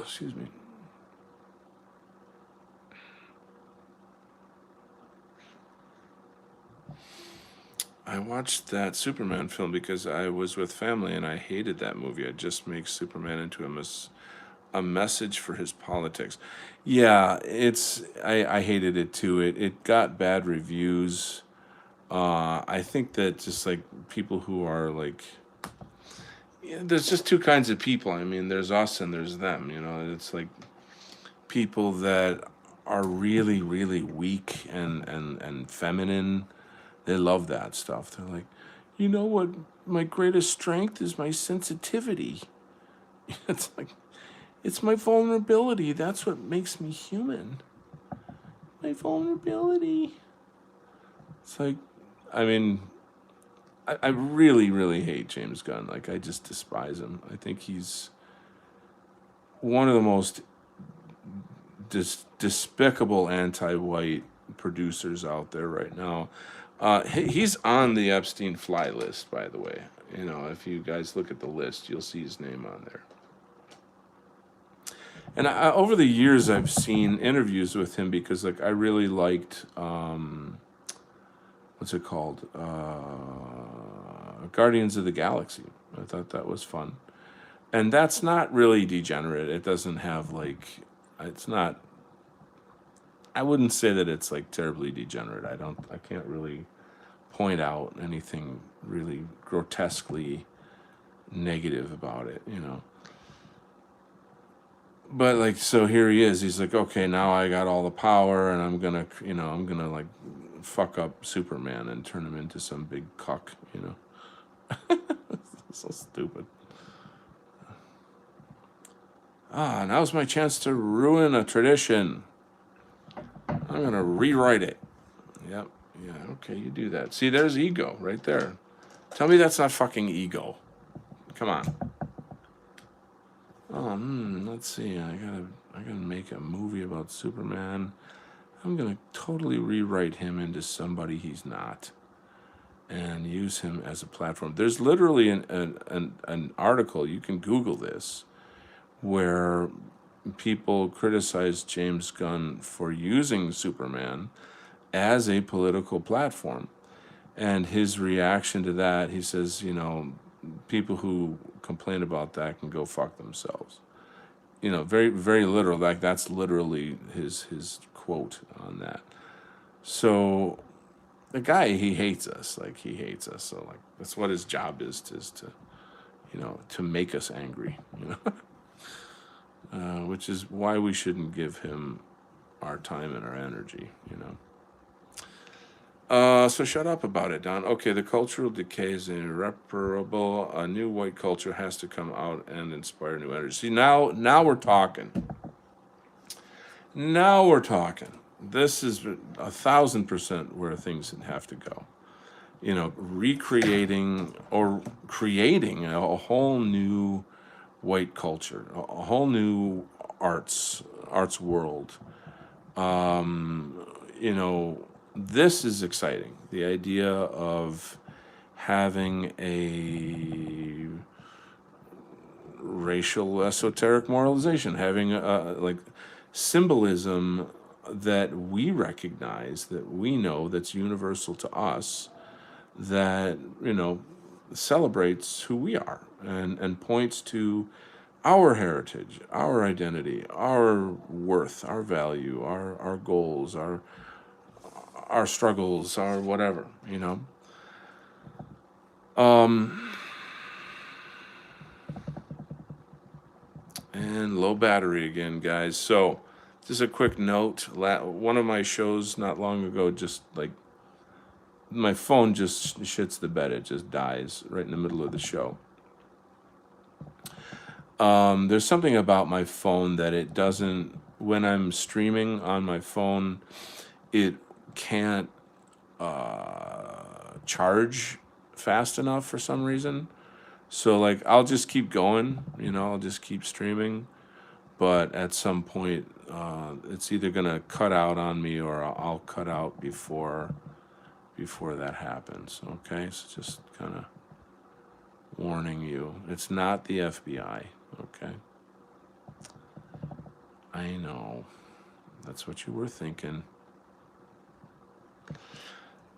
Speaker 1: Excuse me. I watched that Superman film because I was with family and I hated that movie. It just makes Superman into a message for his politics. Yeah, I hated it too. It got bad reviews. I think that just like people who are like, yeah, there's just two kinds of people. I mean, there's us and there's them. You know, it's like people that are really, really weak and feminine. They love that stuff. They're like, you know what? My greatest strength is my sensitivity. It's like, it's my vulnerability. That's what makes me human. My vulnerability. It's like, I mean, I really, really hate James Gunn. Like, I just despise him. I think he's one of the most despicable anti-white producers out there right now. He's on the Epstein fly list, by the way. You know, if you guys look at the list, you'll see his name on there. And over the years, I've seen interviews with him because, like, I really liked what's it called, Guardians of the Galaxy. I thought that was fun, and that's not really degenerate. It doesn't have like, it's not. I wouldn't say that it's like terribly degenerate. I can't really point out anything really grotesquely negative about it, you know. But like, so here he is. He's like, okay, now I got all the power, and I'm gonna like fuck up Superman and turn him into some big cuck, you know. So stupid. Now's my chance to ruin a tradition. I'm gonna rewrite it. Yep. Yeah. Okay, you do that. See, there's ego right there. Tell me that's not fucking ego. Come on. Oh, let's see. I gotta make a movie about Superman. I'm gonna totally rewrite him into somebody he's not, and use him as a platform. There's literally an article, you can Google this, where people criticize James Gunn for using Superman as a political platform. And his reaction to that, he says, you know, people who complain about that can go fuck themselves. You know, very, very literal. Like, that's literally his quote on that. So the guy, he hates us. Like, he hates us. So like, that's what his job is to, you know, to make us angry, you know. Which is why we shouldn't give him our time and our energy, you know. So shut up about it, Don. Okay, the cultural decay is irreparable. A new white culture has to come out and inspire new energy. See, now we're talking. Now we're talking. This is 1,000% where things have to go. Recreating or creating a whole new white culture, a whole new arts world. You know, this is exciting. The idea of having a racial esoteric moralization, having like symbolism that we recognize, that we know, that's universal to us, that celebrates who we are and points to our heritage, our identity, our worth, our value, our goals, our struggles, our whatever. And low battery again, guys. So, just a quick note. One of my shows not long ago, just like my phone just shits the bed. It just dies right in the middle of the show. There's something about my phone that it doesn't, when I'm streaming on my phone, it can't charge fast enough for some reason. So, like, I'll just keep going, I'll just keep streaming. But at some point, it's either gonna cut out on me or I'll cut out before that happens. Okay, so just kind of warning you. It's not the FBI. Okay, I know. That's what you were thinking.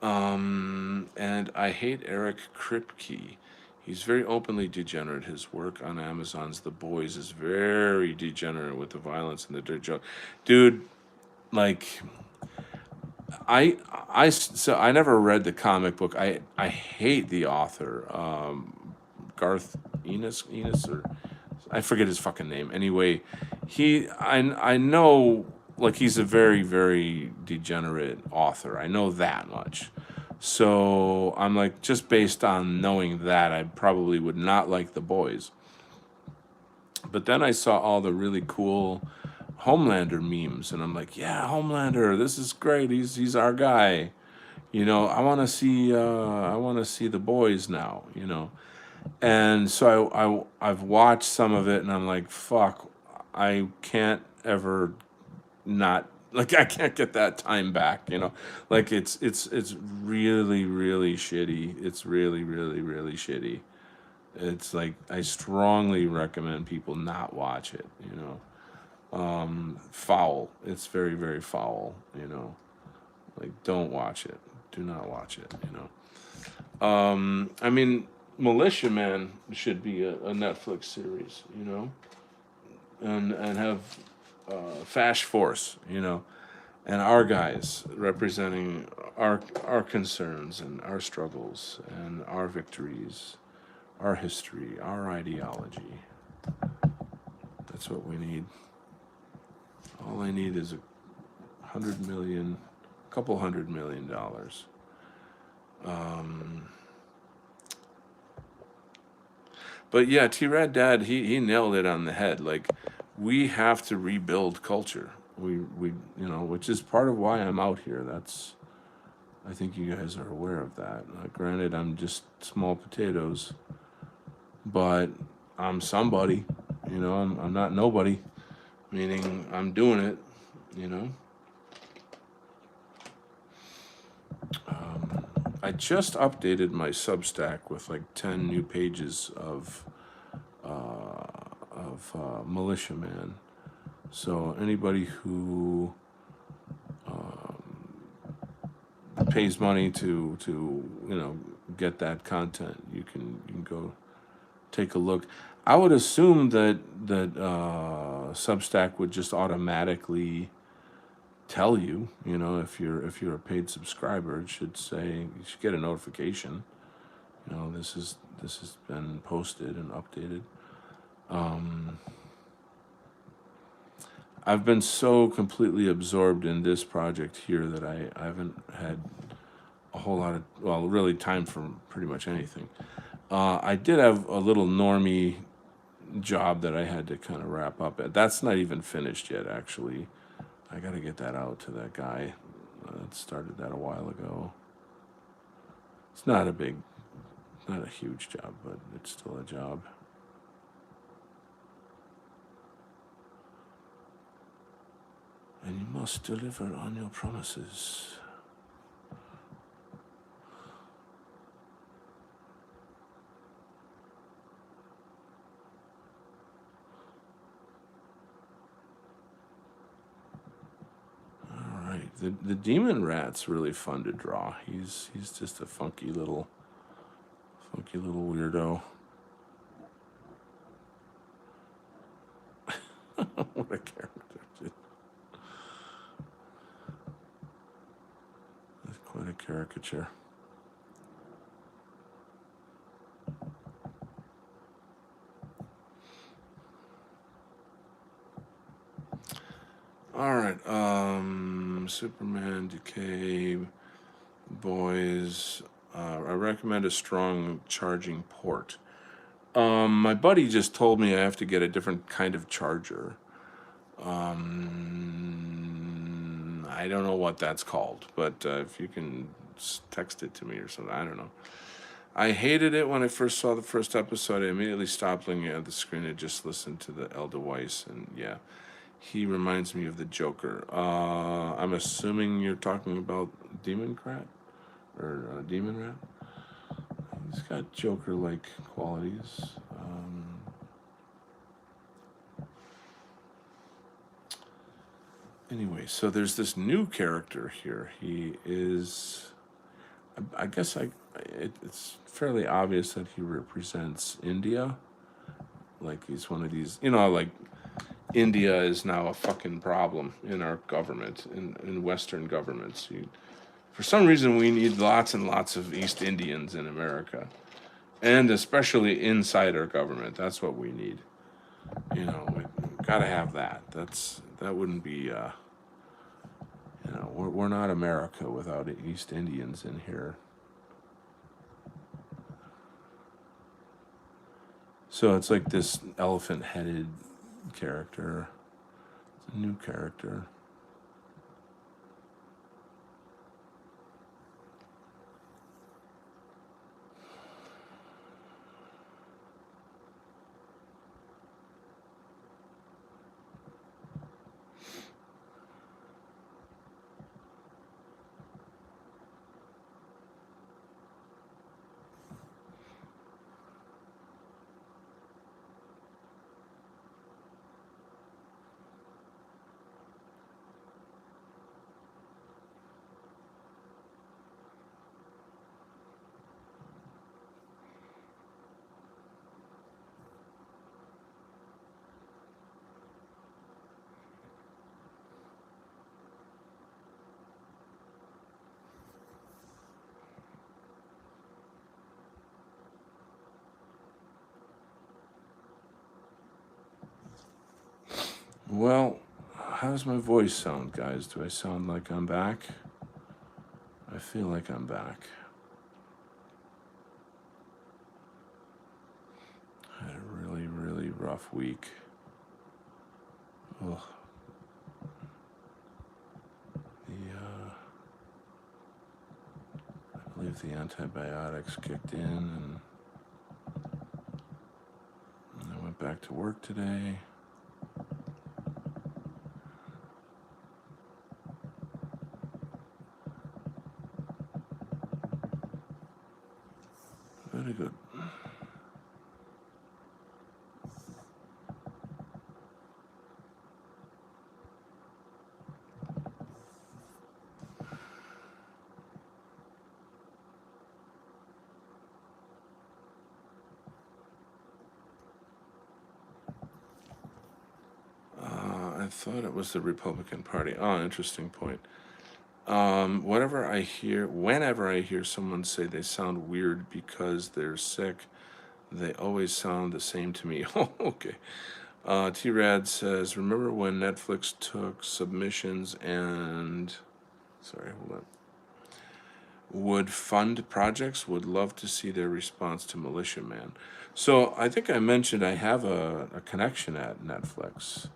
Speaker 1: And I hate Eric Kripke. He's very openly degenerate. His work on Amazon's The Boys is very degenerate with the violence and the dirt joke. Dude, like, so I never read the comic book. I hate the author, Garth Ennis, or I forget his fucking name. Anyway, I know, like, he's a very very degenerate author. I know that much. So I'm like, just based on knowing that, I probably would not like The Boys. But then I saw all the really cool Homelander memes, and I'm like, yeah, Homelander, this is great. He's our guy. I want to see The Boys now. And so I've watched some of it, and I'm like, fuck, I can't ever not, like, I can't get that time back. Like, it's really really shitty. It's really really really shitty. It's like, I strongly recommend people not watch it. Foul. It's very very foul. Like, don't watch it. Do not watch it. I mean, Militia Man should be a Netflix series. And have Fash Force. And our guys representing our concerns and our struggles and our victories, our history, our ideology. That's what we need. All I need is couple $100 million. But yeah, T-Rad Dad, he nailed it on the head. Like, we have to rebuild culture. We which is part of why I'm out here. I think you guys are aware of that. Granted, I'm just small potatoes, but I'm somebody. I'm not nobody. Meaning, I'm doing it. You know. I just updated my Substack with like 10 new pages of Militia Man. So anybody who pays money to get that content, you can go take a look. I would assume that Substack would just automatically tell you, if you're a paid subscriber. It should say, you should get a notification. This has been posted and updated. I've been so completely absorbed in this project here that I haven't had a whole lot of, well, really, time for pretty much anything. I did have a little normie job that I had to kind of wrap up at. That's not even finished yet, actually. I gotta get that out to that guy that started that a while ago. It's not not a huge job, but it's still a job. And you must deliver on your promises. All right, the demon rat's really fun to draw. He's just a funky little weirdo. What a character! That's quite a caricature. All right, Superman, Decay, Boys. I recommend a strong charging port. My buddy just told me I have to get a different kind of charger. I don't know what that's called, but if you can text it to me or something, I don't know. I hated it when I first saw the first episode. I immediately stopped looking at the screen and just listened to the Elder Weiss, and yeah, he reminds me of the Joker. I'm assuming you're talking about Demon Rat or Demon Rat. He's got Joker-like qualities. Anyway, so there's this new character here. He is, I guess it's fairly obvious that he represents India. Like he's one of these, like India is now a fucking problem in our government, in Western governments. For some reason, we need lots and lots of East Indians in America, and especially inside our government. That's what we need. We gotta have that. That wouldn't be. We're not America without East Indians in here. So it's like this elephant-headed character. It's a new character. Well, how does my voice sound, guys? Do I sound like I'm back? I feel like I'm back. I had a really, really rough week. Ugh. I believe the antibiotics kicked in, and I went back to work today. Very good. I thought it was the Republican Party. Oh, interesting point. Whenever I hear someone say they sound weird because they're sick, they always sound the same to me. Oh, okay. T-Rad says, remember when Netflix took submissions and, sorry, hold on, would fund projects? Would love to see their response to Militia Man. So I think I mentioned I have a connection at Netflix.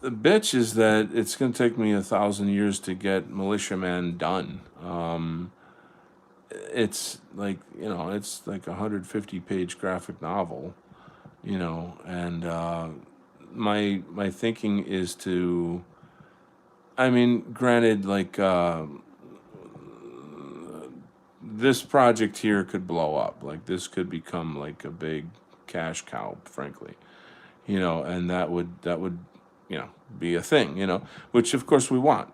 Speaker 1: The bitch is that it's going to take me 1,000 years to get Militiaman done. It's like, it's like a 150-page graphic novel, and my thinking is to, I mean, granted, like, this project here could blow up. Like, this could become like a big cash cow, frankly, and that would be a thing, which of course we want.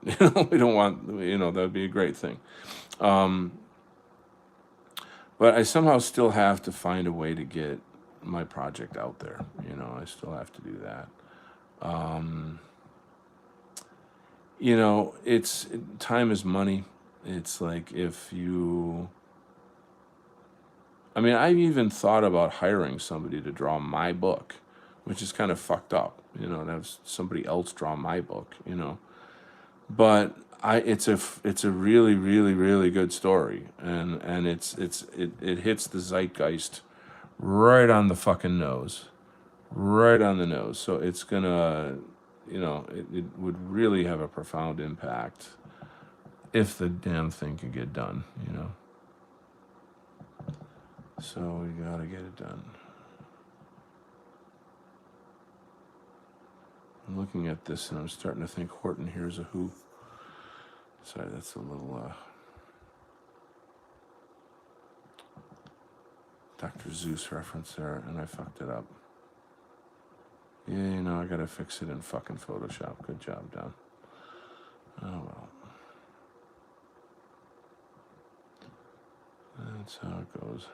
Speaker 1: We don't want, that would be a great thing. But I somehow still have to find a way to get my project out there. I still have to do that. It's time is money. It's like, if you, I mean, I've even thought about hiring somebody to draw my book, which is kind of fucked up, to have somebody else draw my book, But it's a really, really, really good story, and it hits the zeitgeist right on the fucking nose, right on the nose. So it's gonna, it would really have a profound impact if the damn thing could get done. So we gotta get it done. I'm looking at this and I'm starting to think Horton Hears a Who. Sorry, that's a little Dr. Zeus reference there, and I fucked it up. Yeah, I gotta fix it in fucking Photoshop. Good job, Don. Oh well. That's how it goes.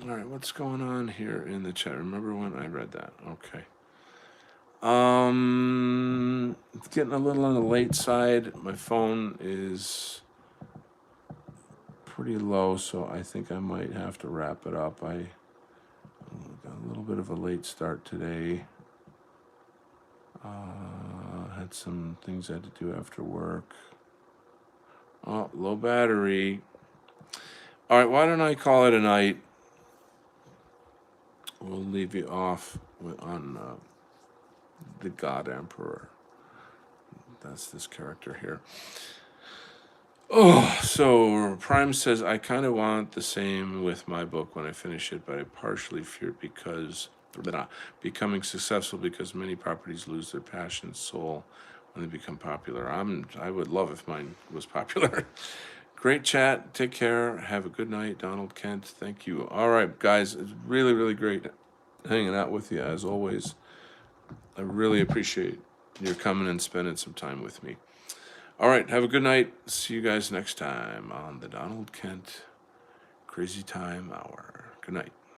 Speaker 1: All right, what's going on here in the chat? Remember when I read that? Okay. It's getting a little on the late side. My phone is pretty low, so I think I might have to wrap it up. I got a little bit of a late start today. Had some things I had to do after work. Oh, low battery. All right, why don't I call it a night? We'll leave you off on the God Emperor. That's this character here. Oh, so Prime says, I kind of want the same with my book when I finish it, but I partially fear becoming successful because many properties lose their passion and soul when they become popular. I would love if mine was popular. Great chat. Take care. Have a good night, Donald Kent. Thank you. All right, guys. It's really, really great hanging out with you, as always. I really appreciate your coming and spending some time with me. All right, have a good night. See you guys next time on the Donald Kent Crazy Time Hour. Good night.